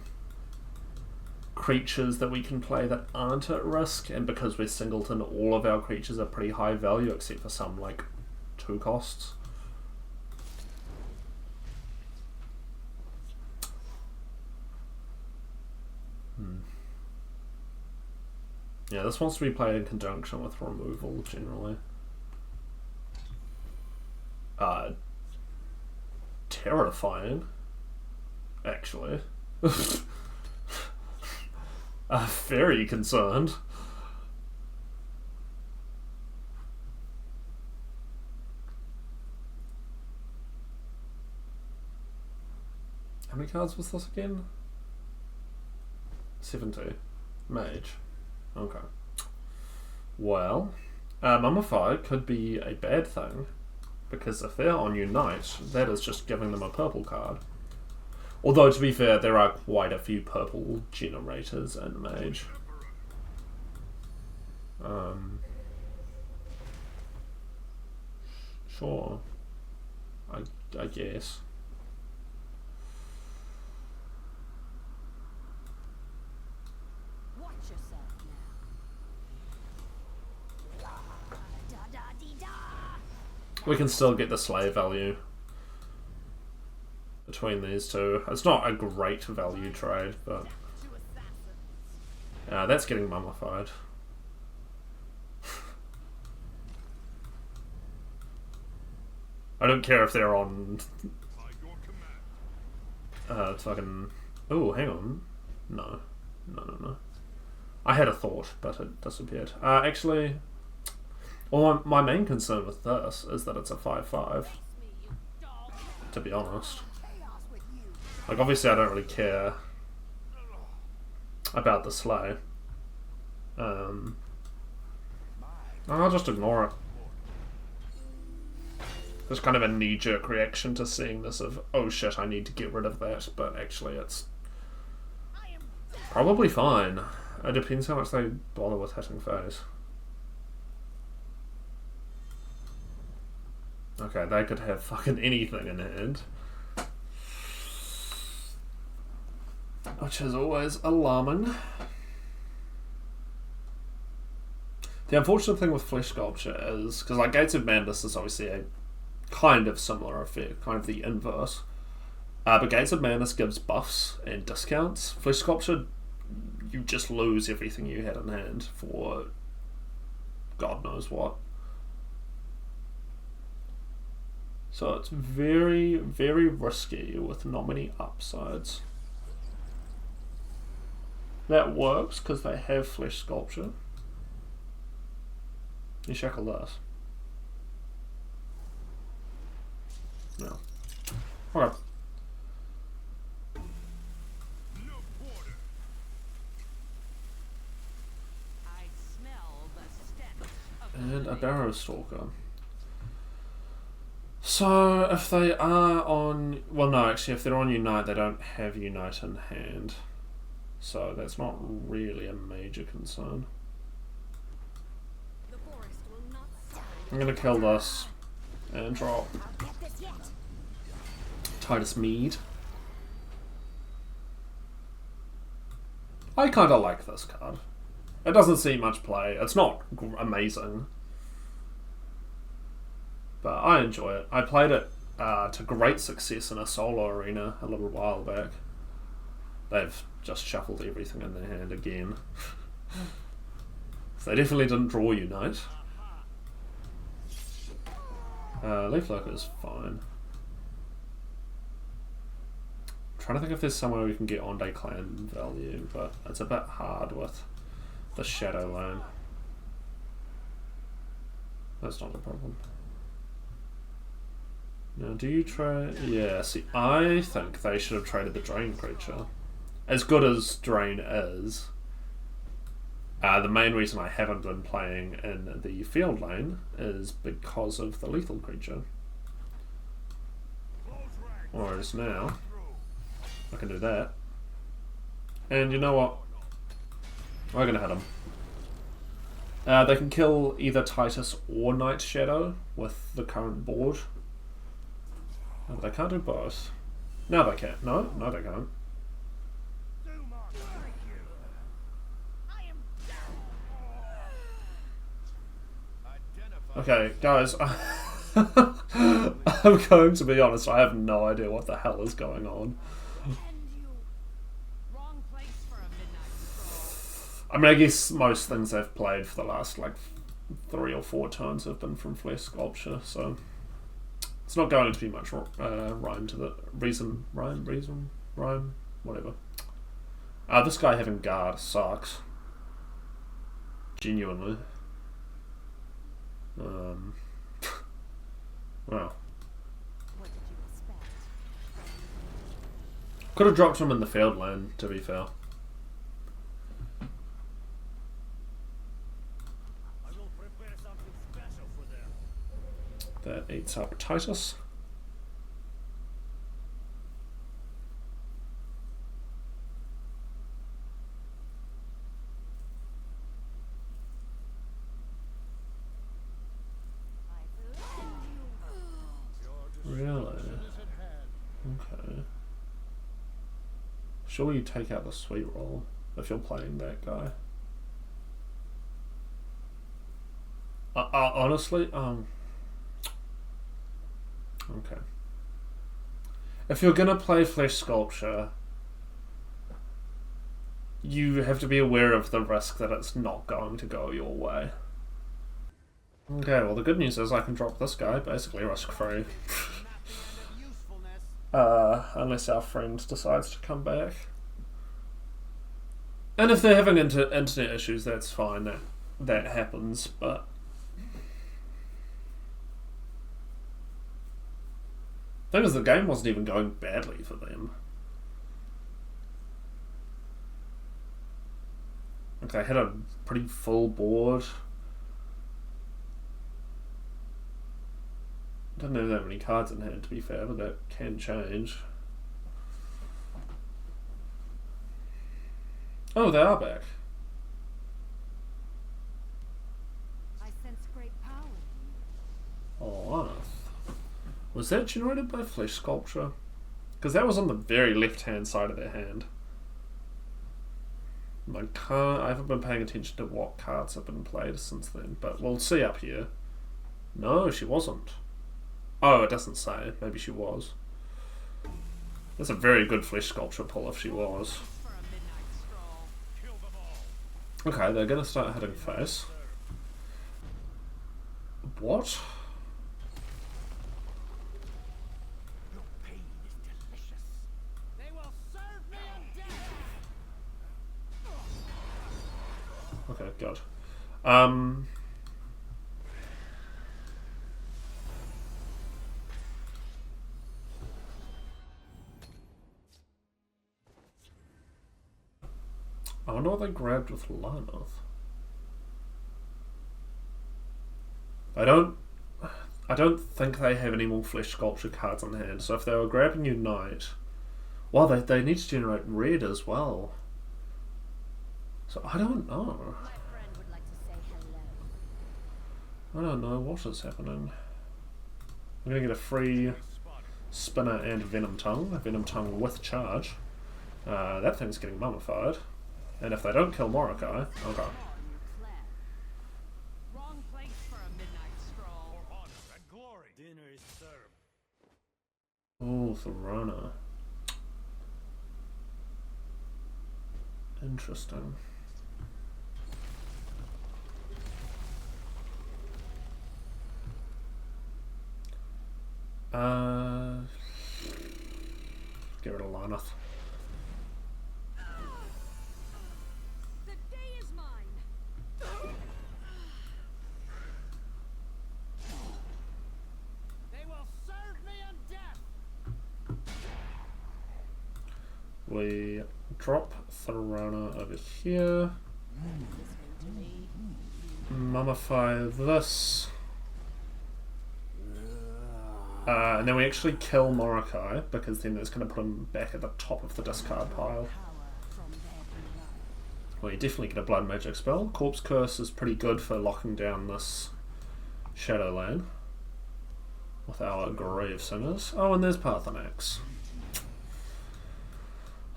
creatures that we can play that aren't at risk, and because we're Singleton, all of our creatures are pretty high value except for some like 2 costs. Yeah, this wants to be played in conjunction with removal generally. Terrifying, actually. Very concerned. How many cards was this again? 70. Mage. Okay. Well, Mummify could be a bad thing, because if they're on Unite, that is just giving them a purple card. Although, to be fair, there are quite a few purple generators in Mage. Sure. I guess. Watch yourself now. Da da dee da. We can still get the slay value between these two. It's not a great value trade, but that's getting mummified. I don't care if they're on fucking... Oh, hang on. No. I had a thought, but it disappeared. Actually, well, my main concern with this is that it's a 5/5, to be honest. Like, obviously I don't really care about the slay. I'll just ignore it. There's kind of a knee-jerk reaction to seeing this of, oh shit, I need to get rid of that, but actually it's probably fine. It depends how much they bother with hitting face. Okay, they could have fucking anything in hand. Which is always alarming. The unfortunate thing with Flesh Sculpture is, because like Gates of Madness is obviously a kind of similar effect, kind of the inverse. But Gates of Madness gives buffs and discounts. Flesh Sculpture, you just lose everything you had in hand for God knows what. So it's very, very risky with not many upsides. That works because they have Flesh Sculpture. You shackle this. No. Okay. I smell the stench of And a Barrow Stalker. So if they are on, well no, actually if they're on Unite they don't have Unite in hand. So that's not really a major concern. the forest will not stand. I'm gonna kill this and drop I'll get this yet. Titus Mead. I kinda like this card. It doesn't see much play. It's not amazing. But I enjoy it. I played it to great success in a solo arena a little while back. They've just shuffled everything in their hand again. So they definitely didn't draw Unite. Leaf Lurker is fine. I'm trying to think if there's somewhere we can get Onday Clan value, but it's a bit hard with the Shadow Lane. That's not a problem. Now, do you trade? Yeah, see, I think they should have traded the Drain creature. As good as Drain is, the main reason I haven't been playing in the field lane is because of the lethal creature. Whereas now, I can do that. And you know what? We're going to hit them. They can kill either Titus or Night Shadow with the current board. Oh, they can't do both. No, they can't. No, they can't. Okay, guys. I'm going to be honest, I have no idea what the hell is going on. And you. Wrong place for a midnight stroll. I mean, I guess most things I've played for the last, like, 3 or 4 turns have been from Flesh Sculpture, so... It's not going to be much rhyme to the... Rhyme? Whatever. This guy having guard sucks. Genuinely. Wow. What did you expect? Could have dropped him in the field lane, to be fair. I will prepare something special for them. That eats up Titus. Really? Okay. Surely you take out the sweet roll if you're playing that guy. Honestly, okay. If you're gonna play Flesh Sculpture, you have to be aware of the risk that it's not going to go your way. Okay, well the good news is I can drop this guy, basically risk-free. Unless our friend decides to come back. And if they're having internet issues, that's fine, that happens, but... The thing is, the game wasn't even going badly for them. Like, they had a pretty full board. Didn't have that many cards in hand, to be fair, but that can change. Oh, they are back. I sense great power in you. Oh, was that generated by Flesh Sculpture? Because that was on the very left-hand side of their hand. I haven't been paying attention to what cards have been played since then, but we'll see up here. No, she wasn't. Oh, it doesn't say. Maybe she was. That's a very good flesh sculpture pull if she was. For a midnight stroll. Kill them all. Okay, they're gonna start hitting face. What? Your pain is delicious. They will serve me undead. Okay, good. I wonder what they grabbed with Lanoth. I don't think they have any more flesh sculpture cards on hand, so if they were grabbing Unite, well, they need to generate red as well. So I don't know. My friend would like to say hello. I don't know what is happening. I'm gonna get a free Spinner and Venom Tongue. Venom Tongue with charge. That thing's getting mummified. And if they don't kill Morokai, okay. On your clan. Wrong place for a midnight stroll. For honor and glory. Dinner is served. Oh, Tharana. Interesting. Get rid of Lanoth. The day is mine. They will serve me undead. We drop Tharana over here. Mummify this. And then we actually kill Morokai, because then it's going to put him back at the top of the discard pile. Well, you definitely get a blood magic spell. Corpse Curse is pretty good for locking down this Shadow Lane with our Grave Singers. Oh, and there's Parthenax.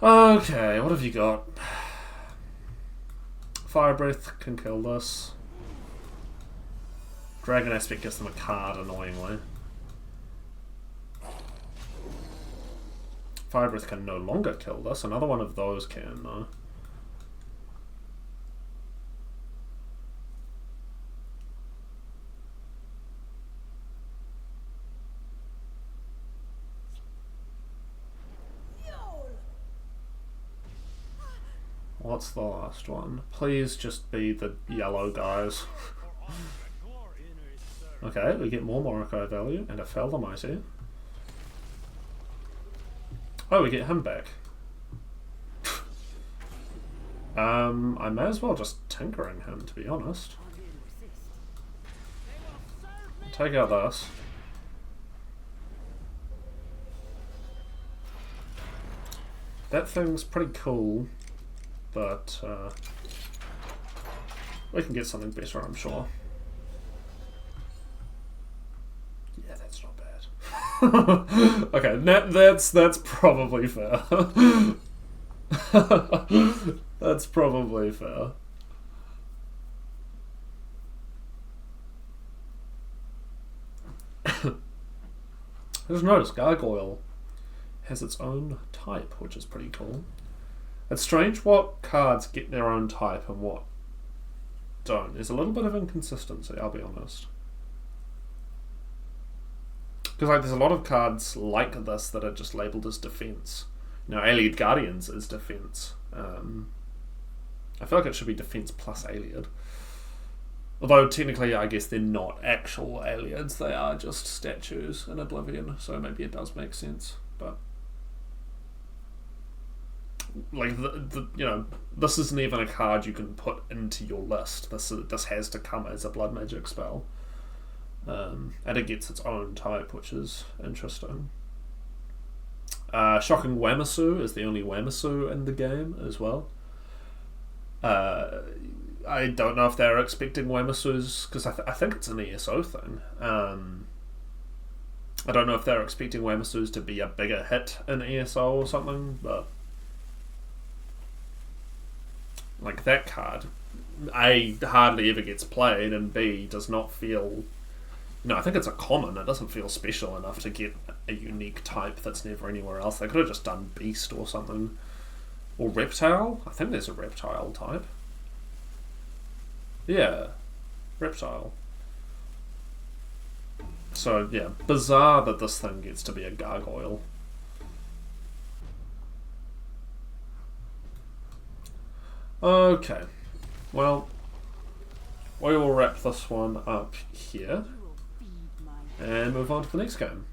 Okay, what have you got? Fire Breath can kill this. Dragon Aspect gives them a card, annoyingly. Fire Breath can no longer kill this. Another one of those can, though. What's the last one? Please just be the yellow guys. For honor and glory. Dinner is served. Okay, we get more Morokai value and a Fel the Mighty. Oh, we get him back. I may as well just tinkering him, to be honest. Take out this. That thing's pretty cool, but we can get something better, I'm sure. Yeah, that's not bad. Okay, that's probably fair. That's probably fair. I just noticed Gargoyle has its own type, which is pretty cool. It's strange what cards get their own type and what don't. There's a little bit of inconsistency, I'll be honest. Because like, there's a lot of cards like this that are just labelled as defense. You know, Allied Guardians is defense. I feel like it should be defense plus Allied. Although technically, I guess they're not actual Alliads, they are just statues in Oblivion, so maybe it does make sense. But like you know, this isn't even a card you can put into your list. This has to come as a blood magic spell. And it gets its own type, which is interesting. Shocking Wamasu is the only Wamasu in the game as well. I don't know if they're expecting Wamasus, because I think it's an ESO thing. I don't know if they're expecting Wamasus to be a bigger hit in ESO or something, but like that card, A, hardly ever gets played, and B, does not feel No, I think it's a common. It doesn't feel special enough to get a unique type that's never anywhere else. They could have just done beast or something. Or reptile? I think there's a reptile type. Yeah, reptile. So, yeah, bizarre that this thing gets to be a gargoyle. Okay, well, we will wrap this one up here and move on to the next game.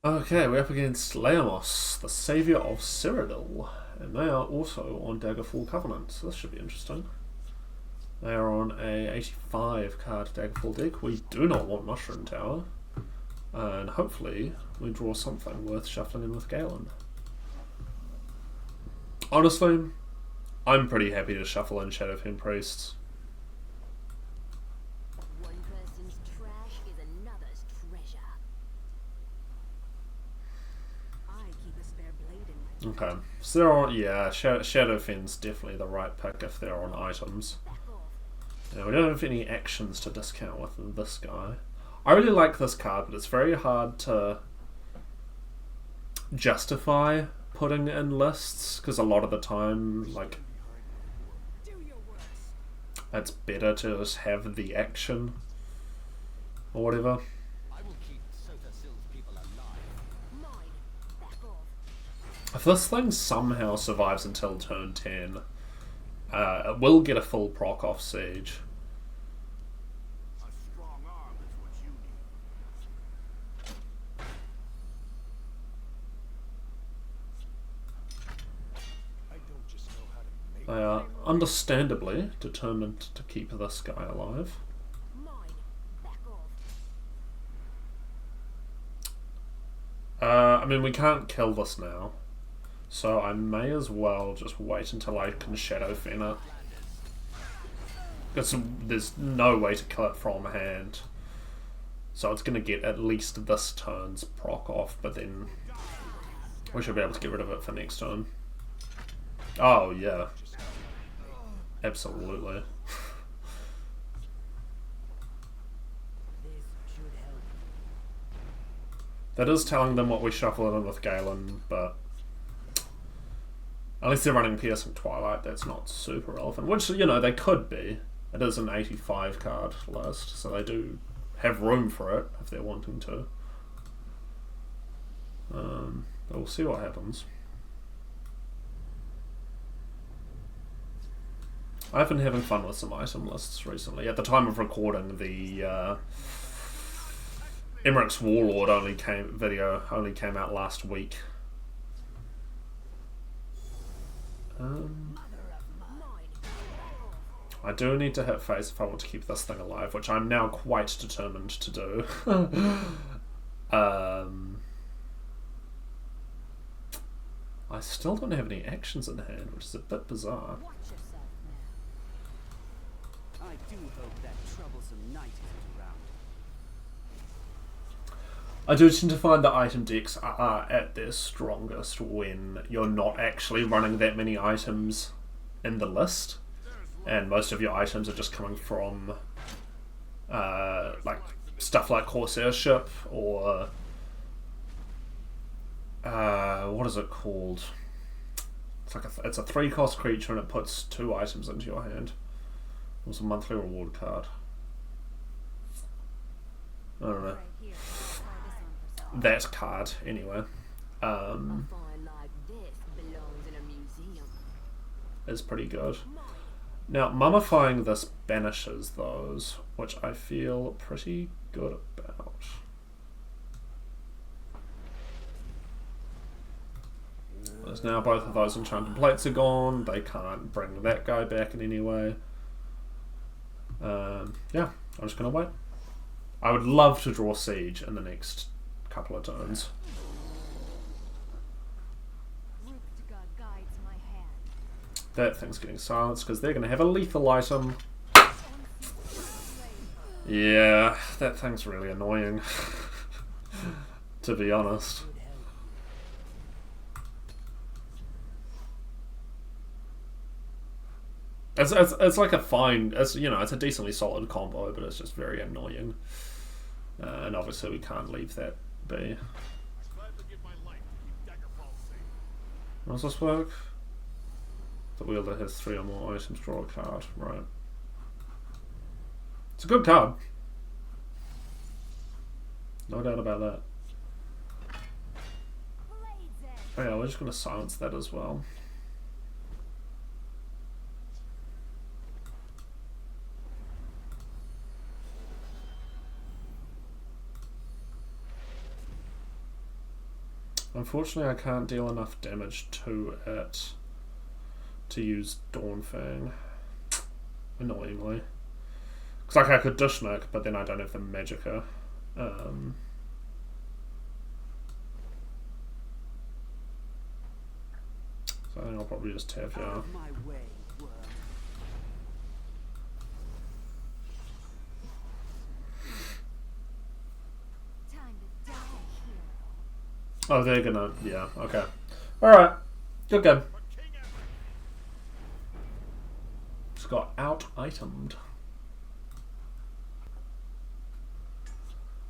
Okay, we're up against Siegemas, the Saviour of Cyrodiil, and they are also on Daggerfall Covenant, so this should be interesting. They are on a 85 card Daggerfall deck. We do not want Mushroom Tower, and hopefully we draw something worth shuffling in with Galen. Honestly, I'm pretty happy to shuffle in Shadowfen Priests. One person's trash is another's treasure. I keep a spare blade in my Okay, so they're on, yeah, Shadowfen's definitely the right pick if they're on items. Now, we don't have any actions to discount with this guy. I really like this card, but it's very hard to justify putting in lists, because a lot of the time, like, do your worst. it's better to just have the action or whatever. I will keep Sothasil's people alive. Mine. Back off. If this thing somehow survives until turn 10, it will get a full proc off Siege. A strong arm is what you need. I don't just know how to make They are understandably determined to keep this guy alive. Mine. Back off. I mean, we can't kill this now, so I may as well just wait until I can Shadowfen it. Because there's no way to kill it from hand. So it's going to get at least this turn's proc off, but then we should be able to get rid of it for next turn. Oh, yeah. Absolutely. This should help. That is telling them what we shuffle in with Galen, but unless they're running Piercing Twilight, that's not super relevant. Which, you know, they could be. It is an 85 card list, so they do have room for it if they're wanting to. But we'll see what happens. I've been having fun with some item lists recently. At the time of recording, the Emmerich's Warlord video only came out last week. I do need to hit face if I want to keep this thing alive, which I'm now quite determined to do. I still don't have any actions in hand, which is a bit bizarre. Watch yourself now. I do hope that troublesome knight isn't around. I do tend to find that item decks are at their strongest when you're not actually running that many items in the list, and most of your items are just coming from like stuff like Corsair Ship or what is it called? It's like it's a 3-cost creature and it puts 2 items into your hand. It was a monthly reward card. I don't know. Right here. Try this on for That card, anyway, A find like this belongs in a museum. is pretty good. Now, mummifying this banishes those, which I feel pretty good about. As now both of those enchanted plates are gone, they can't bring that guy back in any way. Yeah, I'm just going to wait. I would love to draw Siege in the next couple of turns. Ruptga guides my hand. That thing's getting silenced because they're going to have a lethal item. Yeah, that thing's really annoying, to be honest. It's like a fine, it's it's a decently solid combo, but it's just very annoying. And obviously we can't leave that be. I gladly give my life to keep Daggerfall safe. How does this work? The wielder has 3 or more items, draw a card, right. It's a good card. No doubt about that. Blade's edge. Oh yeah, we're just going to silence that as well. Unfortunately, I can't deal enough damage to it to use Dawnfang. Annoyingly. It's like I could Dushnik, but then I don't have the Magicka. So I think I'll probably just tap, yeah. Out of my way, worm. Time to die, hero. Oh, they're gonna, yeah, okay. Alright, good game. But King Evan, Just got out-itemed.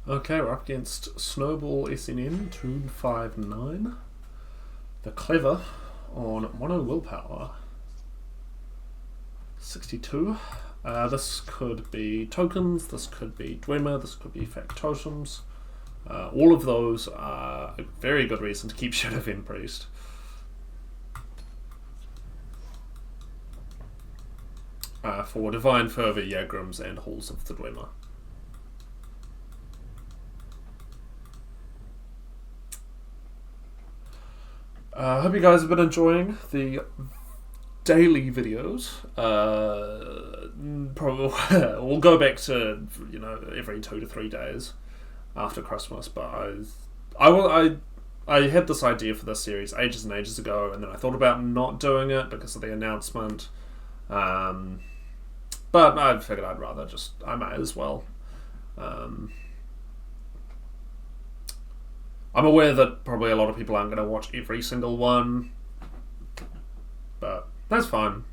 Okay, we're up against Snowball SNN 259. The Clever on 10 Willpower. 62. This could be tokens, this could be Dwemer, this could be factotums. All of those are a very good reason to keep Shadowfen Priest. For Divine Fervor, Yagrams, and Halls of the Dwemer. I hope you guys have been enjoying the daily videos. Probably we'll go back to every 2 to 3 days after Christmas. But I had this idea for this series ages and ages ago, and then I thought about not doing it because of the announcement. But I figured I might as well. I'm aware that probably a lot of people aren't going to watch every single one, but that's fine.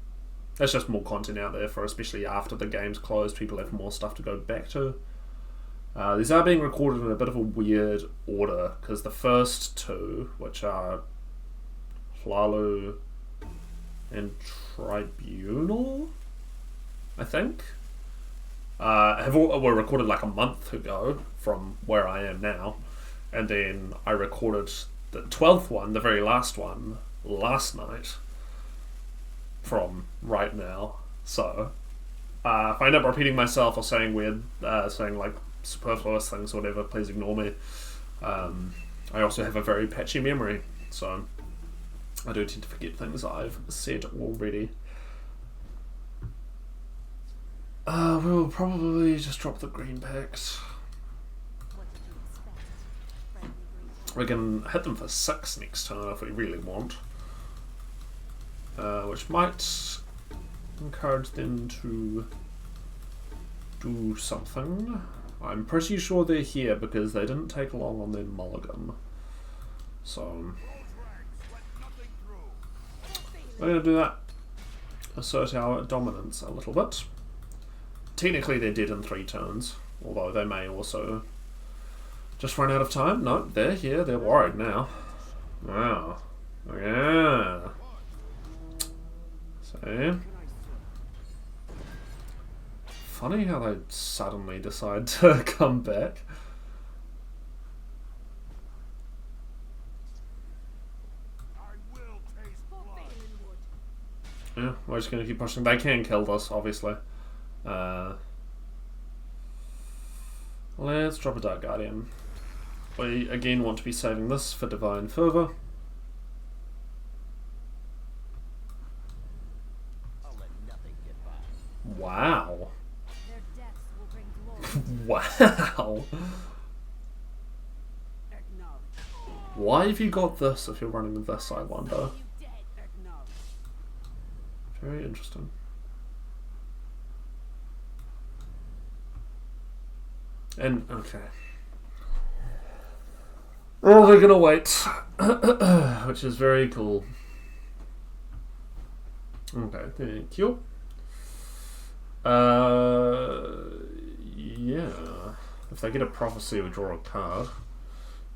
There's just more content out there for, especially after the game's closed, people have more stuff to go back to. These are being recorded in a bit of a weird order, because the first 2, which are Hlalu and Tribunal, I think, were recorded like a month ago from where I am now. And then I recorded the 12th one, the very last one, last night from right now. So, if I end up repeating myself or saying weird, saying like superfluous things or whatever, please ignore me. I also have a very patchy memory, so I do tend to forget things I've said already. We'll probably just drop the green packs. What did you expect? Friendly greeting. We can hit them for 6 next turn if we really want. Which might encourage them to do something. I'm pretty sure they're here because they didn't take long on their mulligan. So those ranks let nothing through. we're going to do that. Assert our dominance a little bit. Technically they're dead in 3 turns, although they may also just run out of time. No, they're here, they're worried now. Wow. Yeah. See? Funny how they suddenly decide to come back. I will taste For blood. Phelanwood. Yeah, we're just going to keep pushing. They can kill this, obviously. Let's drop a Dark Guardian. We again want to be saving this for Divine Fervor. I'll let nothing get by. Wow. Their deaths will bring glory. Wow. Acknowledge. Why have you got this if you're running with this, I wonder? You dead. Acknowledge. Very interesting. And, okay. Oh, they're gonna wait. Which is very cool. Okay, thank you. Yeah. If they get a prophecy, we draw a card.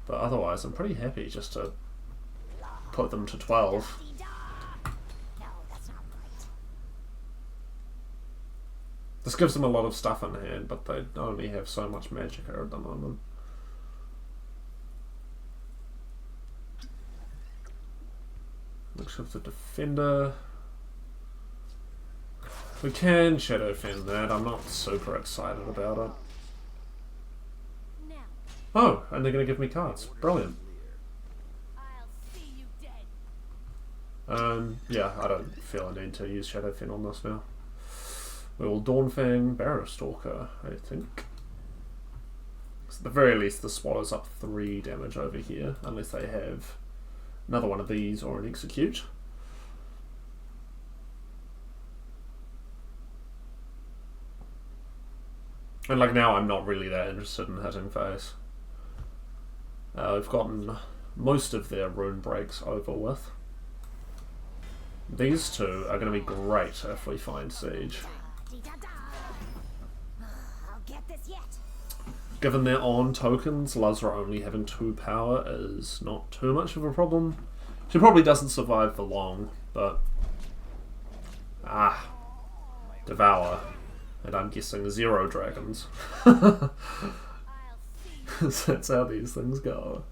But otherwise, I'm pretty happy just to put them to 12. No, that's not right. This gives them a lot of stuff in hand, but they only have so much magic at the moment. Looks of the defender. We can Shadow Fen that. I'm not super excited about it. Now, Oh, and they're going to give me cards. Brilliant. I'll see you dead. Yeah, I don't feel I need to use Shadow Fen on this now. We will Dawnfang, Barrowstalker, I think. So at the very least, the swallows up 3 damage over here, unless they have another one of these or an execute. And like now, I'm not really that interested in hitting face. We've gotten most of their rune breaks over with. These two are going to be great if we find Siege. Da-dee-da-da. I'll get this yet. Given they're on tokens, Lazra only having 2 power is not too much of a problem. She probably doesn't survive for long, but... Devour. And I'm guessing 0 dragons. I'll see you. That's how these things go.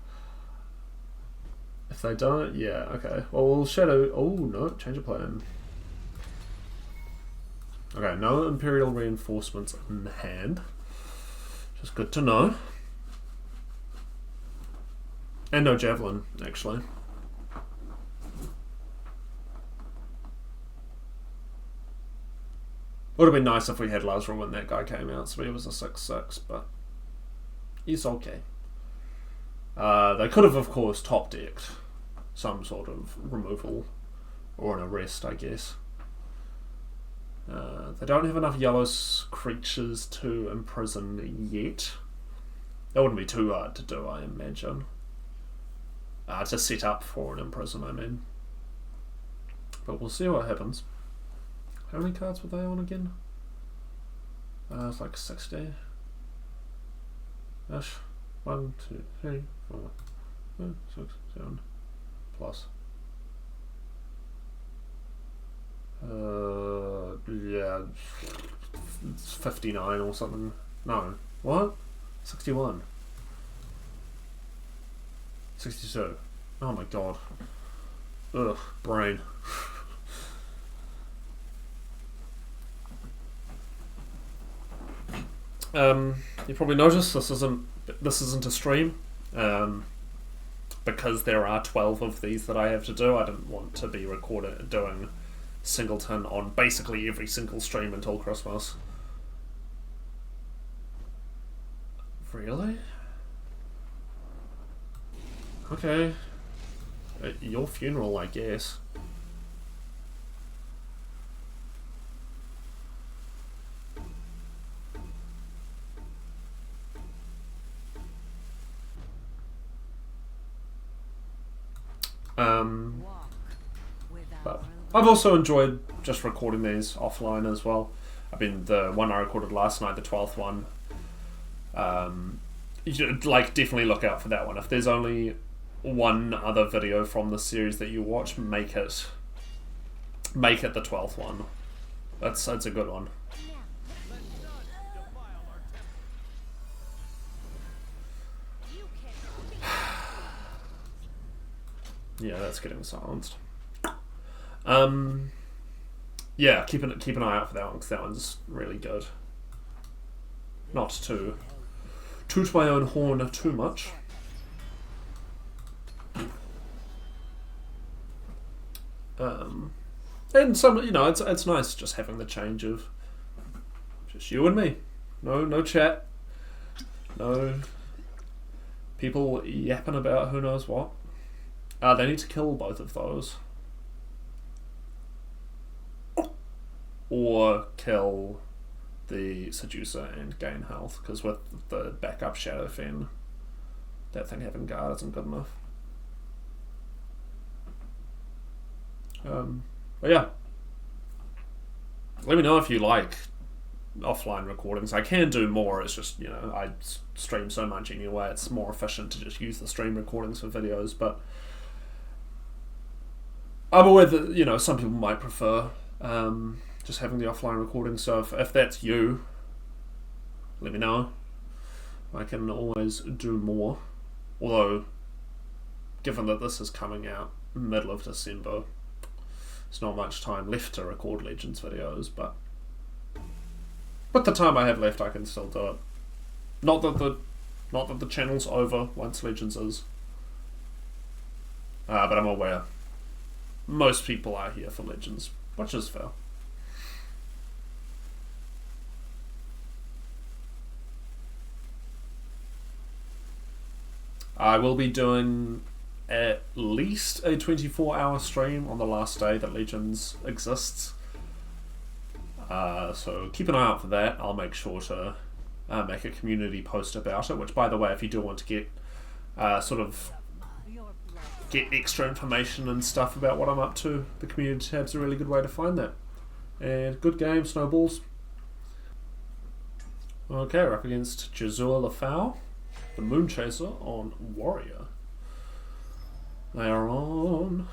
If they don't, yeah, okay. Well, we'll Shadow... Oh, no, change of plan. Okay, no Imperial Reinforcements in hand. Just good to know. And no Javelin, actually. Would have been nice if we had Lazra when that guy came out, so he was a 6/6, but he's okay. They could have, of course, top-decked some sort of removal or an arrest, I guess. They don't have enough yellow creatures to imprison yet. That wouldn't be too hard to do, I imagine. To set up for an imprison, I mean. But we'll see what happens. How many cards were they on again? It's like 60. Ish. 1, 2, 3, 4, 5, 6, 7 plus. Yeah, it's 59 or something. No, what? 61. 62. Oh my god. Ugh, brain. You probably noticed this isn't a stream, because there are 12 of these that I have to do. I didn't want to be doing Singleton on basically every single stream until Christmas. Really? Okay. At your funeral, I guess. But I've also enjoyed just recording these offline as well. I mean, the one I recorded last night, the 12th one, you should, like, definitely look out for that one. If there's only one other video from the series that you watch, make it the 12th one. That's a good one. You can't. Yeah, that's getting silenced. Yeah, keep an eye out for that one, because that one's really good. Not to toot my own horn too much. And some, it's nice just having the change of just you and me. No chat. No people yapping about who knows what. They need to kill both of those. Or kill the Seducer and gain health, because with the backup Shadow Fen, that thing having guard isn't good enough. But yeah. Let me know if you like offline recordings. I can do more, it's just, you know, I stream so much anyway, it's more efficient to just use the stream recordings for videos, but I'm aware that, you know, some people might prefer just having the offline recording, so if that's you, let me know. I can always do more, although given that this is coming out middle of December, there's not much time left to record Legends videos, but with the time I have left I can still do it. Not that the channel's over once Legends is, but I'm aware most people are here for Legends, which is fair. I will be doing at least a 24-hour stream on the last day that Legends exists. So keep an eye out for that. I'll make sure to make a community post about it, which, by the way, if you do want to get get extra information and stuff about what I'm up to, the community tab's a really good way to find that. And good game, Snowballs. Okay, we're up against Jazur Lafau, the Moon Chaser, on Warrior. They are on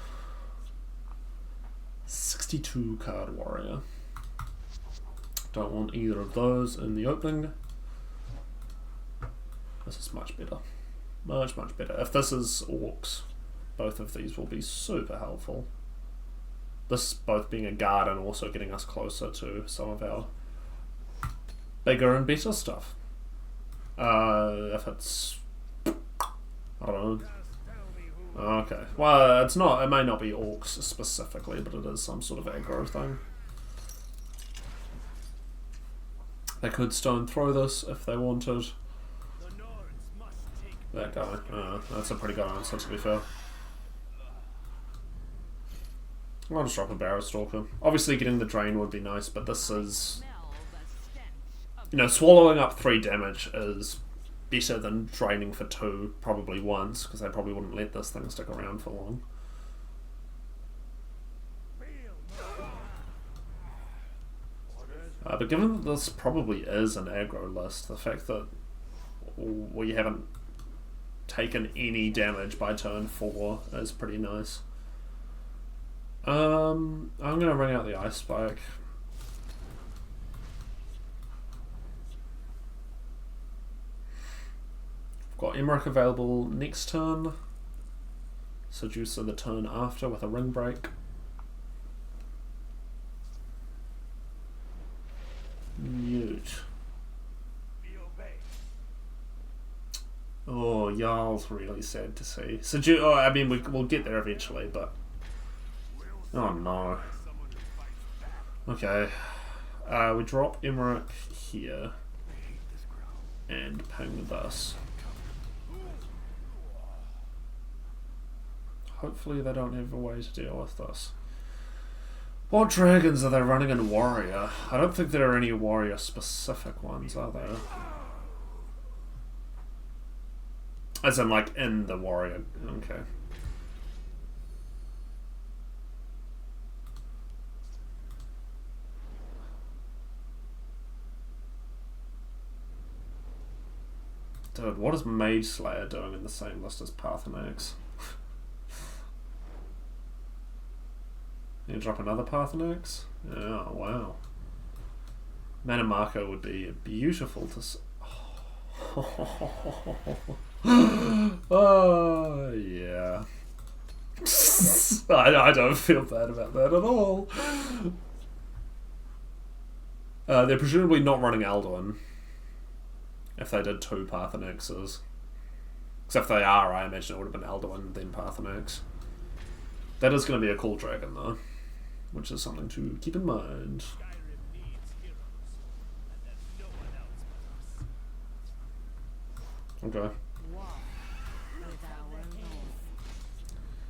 62 card Warrior. Don't want either of those in the opening. This is much better. Much better. If this is Orcs, both of these will be super helpful. This both being a guard and also getting us closer to some of our bigger and better stuff. If it's, I don't know. Okay, well, it's not. It may not be Orcs specifically, but it is some sort of aggro thing. They could stone throw this if they wanted. That guy. That's a pretty good answer, to be fair. I'll just drop a Barrow Stalker. Obviously getting the drain would be nice, but this is, you know, swallowing up 3 damage is better than draining for 2, probably once, because they probably wouldn't let this thing stick around for long. But given that this probably is an aggro list, the fact that we haven't taken any damage by turn 4 is pretty nice. I'm going to bring out the Ice Spike. Got Emmerich available next turn. Seducer the turn after with a Ring Break. Huge. Oh, Jarl's really sad to see. I mean, we'll get there eventually, but oh no. Okay, we drop Emmerich here and ping this. Hopefully they don't have a way to deal with this. What dragons are they running in Warrior? I don't think there are any Warrior specific ones, are there? As in, like, in the Warrior. Okay. Dude, what is Mage Slayer doing in the same list as Parthenax? You drop another Parthenax? Oh, wow. Mana Marco would be beautiful to oh, yeah. I don't feel bad about that at all. They're presumably not running Alduin. If they did 2 Parthenaxes. Because if they are, I imagine it would have been Alduin, then Parthenax. That is going to be a cool dragon, though. Which is something to keep in mind. Okay.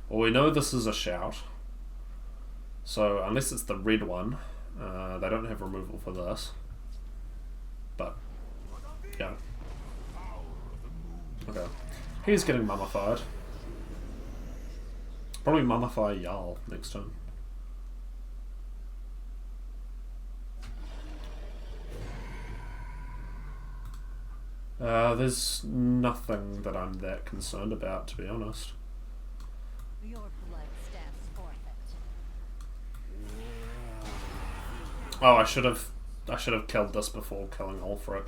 Well, we know this is a shout. So, unless it's the red one, they don't have removal for this. But, yeah. Okay. He's getting mummified. Probably mummify Jarl next turn. There's nothing that I'm that concerned about, to be honest. Your blood stands forfeit. Oh, I should have killed this before killing Ulfric.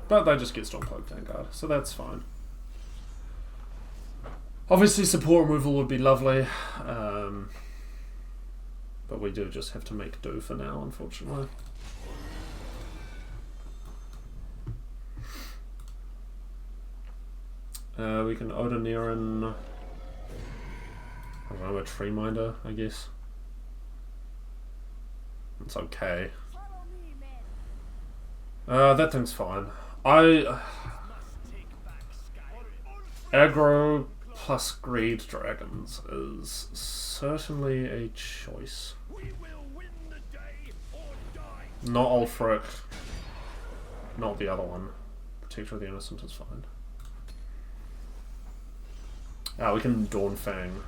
But they just get Stormcloak Vanguard, so that's fine. Obviously support removal would be lovely, but we do just have to make do for now, unfortunately. We can Odoniran, I don't know, a Tree Minder, I guess. It's okay. Follow me, men. That thing's fine. Aggro plus Greed Dragons is certainly a choice. We will win the day or die. Not Ulfric. Not the other one. Protector of the Innocent is fine. We can Dawnfang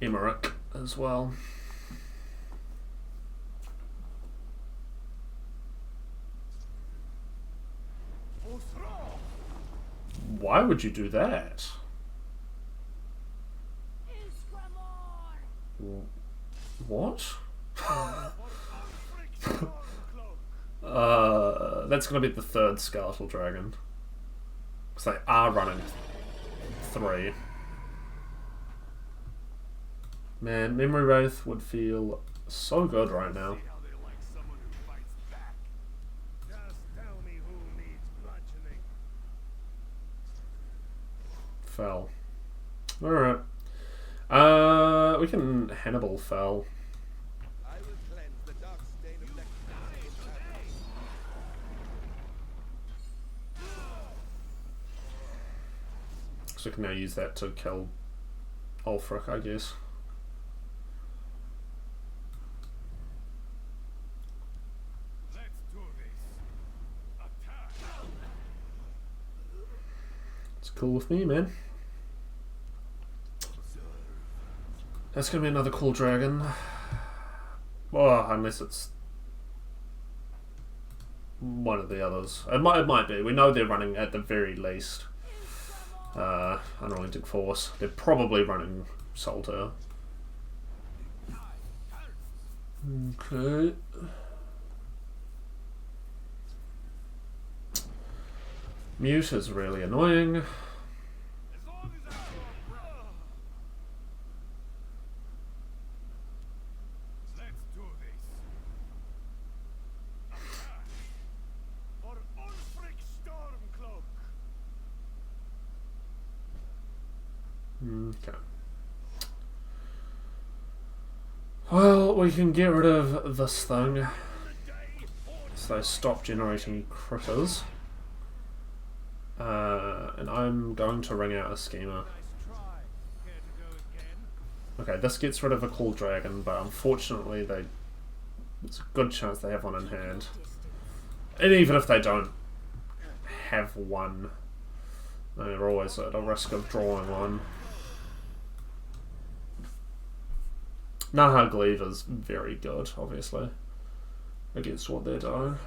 Emmerich as well. Why would you do that? What? That's gonna be the third Skeletal Dragon. Because they are running 3. Man, Memory Wraith would feel so good right now. How they like someone who fights back. Just tell me who needs bludgeoning. Fell. Alright. We can Hannibal Fell. I will cleanse the dark stain of So we can now use that to kill Ulfric, I guess. Let's do this. Attack. It's cool with me, man. That's gonna be another cool dragon. Well, unless it's one of the others. It might be. We know they're running at the very least Unrelenting Force. They're probably running Solitaire. Okay. Mute is really annoying. As long as let's do this. Attack. For Ulfric Stormcloak. Okay. Well, we can get rid of this thing so they stop generating critters. And I'm going to ring out a Schema. Okay, this gets rid of a cool dragon, but unfortunately it's a good chance they have one in hand. And even if they don't have one, they're always at a risk of drawing one. Naha Gleave is very good, obviously, against what they're doing.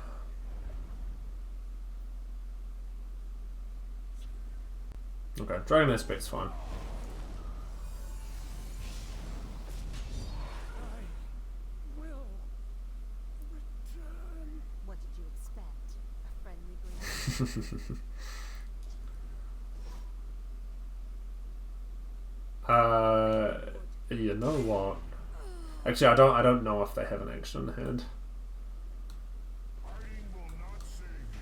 Okay, Dragon Aspect's fine. What did you expect? A friendly breeze? You know what? Actually, I don't know if they have an action in hand. Fighting will not save you.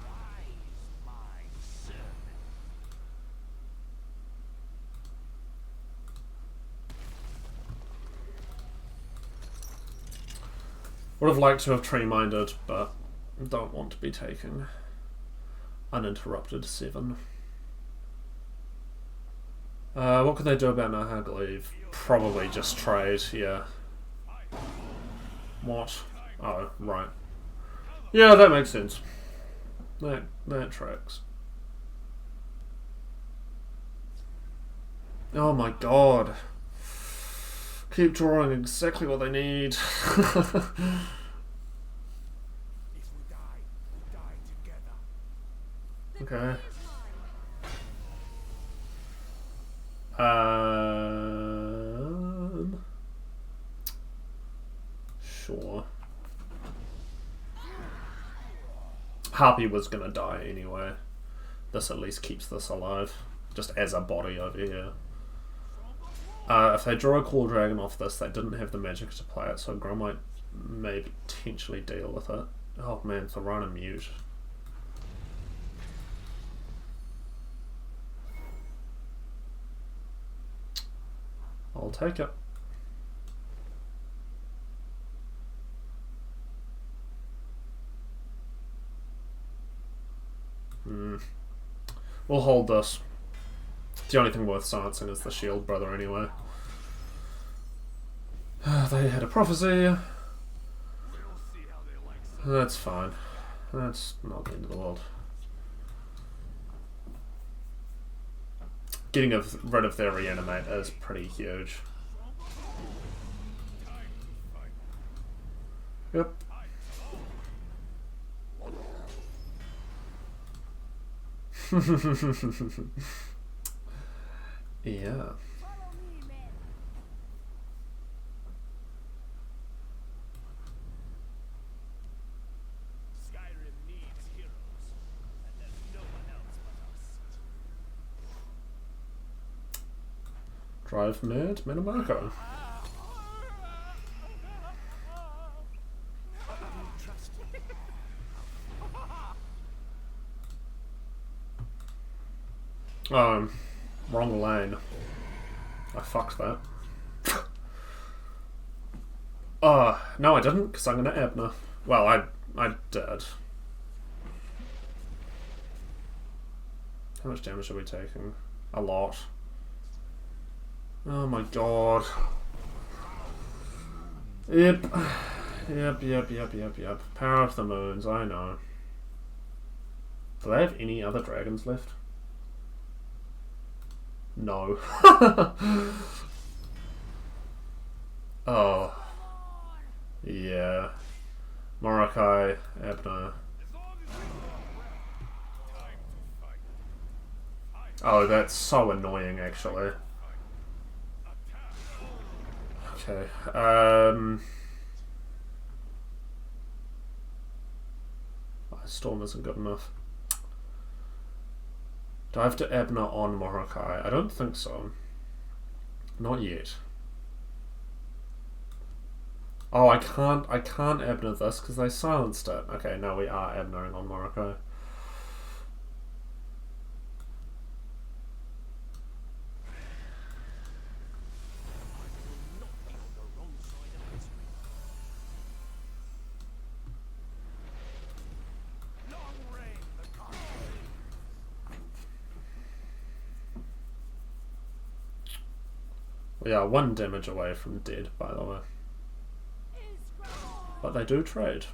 Rise, my servant. Would have liked to have Tree Minded, but don't want to be taking uninterrupted 7. What can they do about Naha Gleave? Probably just trade, yeah. What? Oh, right. Yeah, that makes sense. That tracks. Oh my god. Keep drawing exactly what they need. It's Okay. Sure. Harpy was gonna die anyway. This at least keeps this alive, just as a body over here. If they draw a Claw Dragon off this, they didn't have the magic to play it, so Grom might maybe potentially deal with it. Oh man, Thorana mute. I'll take it. We'll hold this. The only thing worth silencing is the Shield Brother anyway. They had a prophecy. That's fine. That's not the end of the world. Getting rid of their reanimate is pretty huge. Yep. Yeah. Drive mid, Metamarco. Wrong lane. I fucked that. No I didn't, because I'm gonna Abner. Well, I did. How much damage are we taking? A lot. Oh my god. Yep. Yep. Power of the Moons, I know. Do they have any other dragons left? No. Oh. Yeah. Morokai, Abner. Oh, that's so annoying actually. Okay. Storm isn't good enough. Do I have to Abner on Morokai? I don't think so. Not yet. Oh, I can't Abner this because they silenced it. Okay, no, we are Abnering on Morokai. We are 1 damage away from dead, by the way. But they do trade.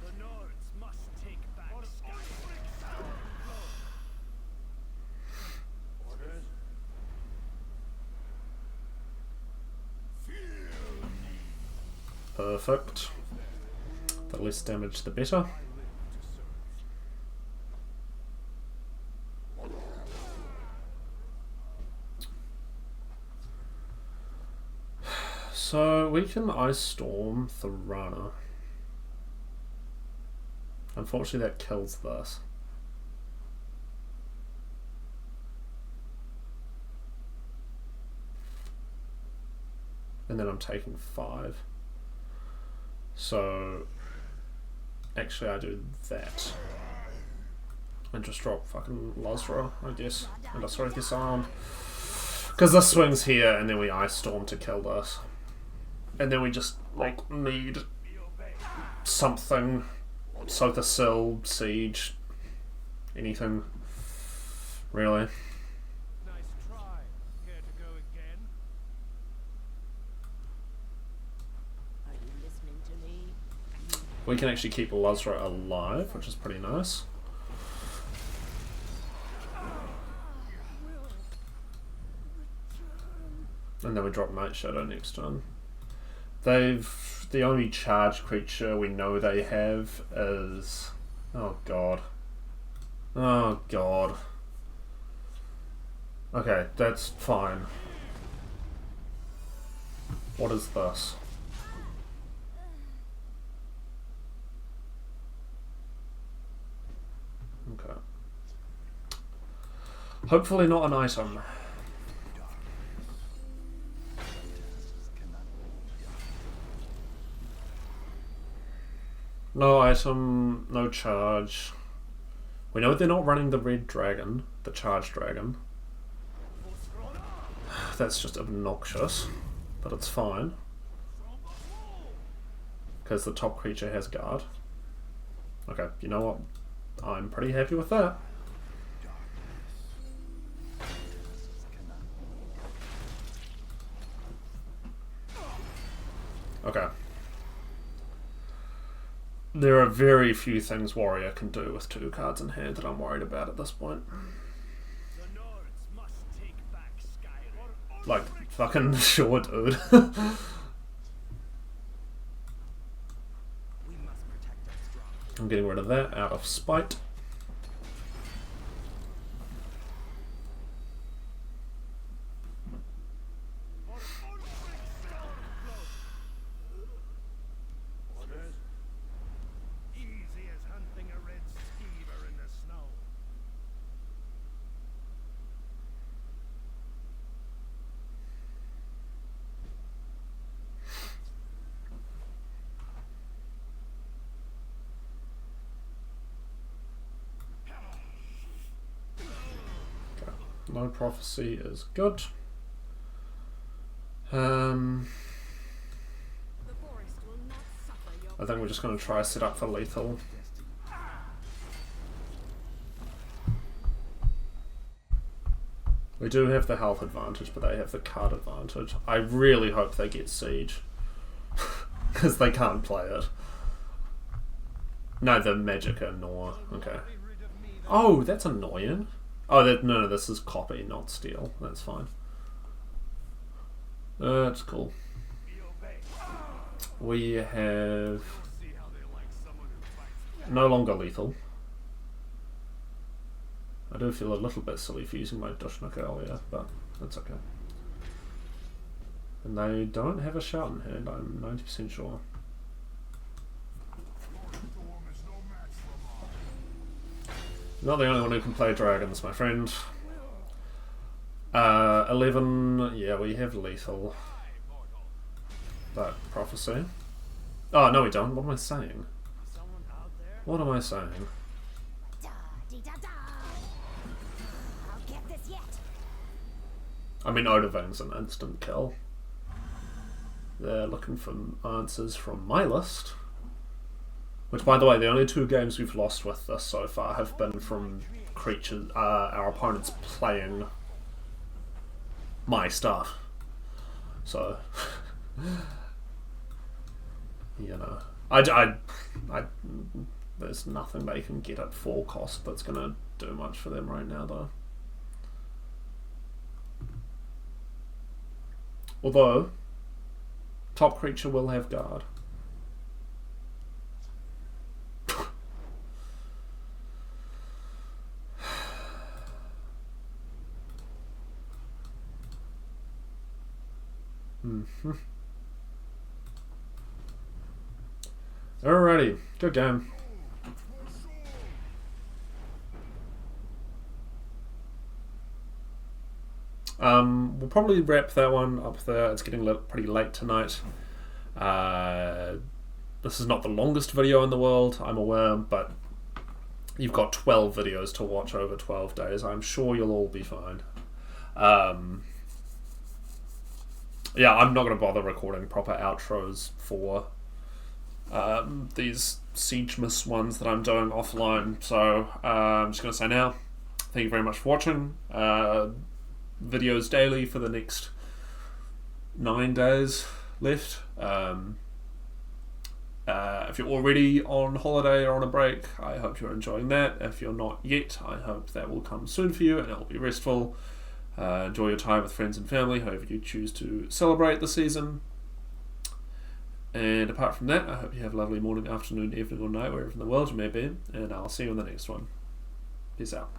Perfect. The less damage, the better. So we can Ice Storm Thorana. Unfortunately that kills this. And then I'm taking 5. So actually I do that. And just drop fucking Lazra, I guess. And I throw this arm. Because this swings here and then we Ice Storm to kill this. And then we just like need something. So the Sill, Siege, anything really. Nice try. Care to go again? Are you listening to me? We can actually keep Lazra alive, which is pretty nice. And then we drop Night Shadow next turn. The only charged creature we know they have is... Oh god. Oh god. Okay, that's fine. What is this? Okay. Hopefully not an item. No item, no charge. We know they're not running the red dragon, the charge dragon. That's just obnoxious, but it's fine. Because the top creature has guard. Okay, you know what? I'm pretty happy with that. Okay. There are very few things Warrior can do with 2 cards in hand that I'm worried about at this point. Like, fucking sure, dude. I'm getting rid of that out of spite. Easy as hunting a red skeever in the snow. Okay. No prophecy is good. The forest will not suffer your I think we're just going to try set up for lethal. We do have the health advantage, but they have the card advantage. I really hope they get siege. Because they can't play it. No, the Magicka nor. Okay. Oh, that's annoying. Oh, no, this is copy, not steal. That's fine. That's cool. We have no longer lethal. I do feel a little bit silly for using my Dushnook earlier, but that's okay. And they don't have a shout in hand, I'm 90% sure. Not the only one who can play dragons, my friend. 11, yeah, we have lethal. But prophecy. Oh, no we don't. What am I saying? What am I saying? Da-dee-da-da. I'll get this yet. I mean, Odavang's an instant kill. They're looking for answers from my list. Which, by the way, the only 2 games we've lost with this so far have been from creatures, our opponents playing my stuff. So, you know, there's nothing they can get at full cost that's gonna do much for them right now, though. Although, top creature will have guard. Alrighty, good game. We'll probably wrap that one up there. It's getting pretty late tonight. This is not the longest video in the world, I'm aware, but you've got 12 videos to watch over 12 days. I'm sure you'll all be fine. Yeah, I'm not going to bother recording proper outros for these Siegemas ones that I'm doing offline, so I'm just going to say now, thank you very much for watching. Videos daily for the next 9 days left. If you're already on holiday or on a break, I hope you're enjoying that. If you're not yet, I hope that will come soon for you and it will be restful. Enjoy your time with friends and family, however you choose to celebrate the season. And apart from that, I hope you have a lovely morning, afternoon, evening or night, wherever in the world you may be, and I'll see you in the next one. Peace out.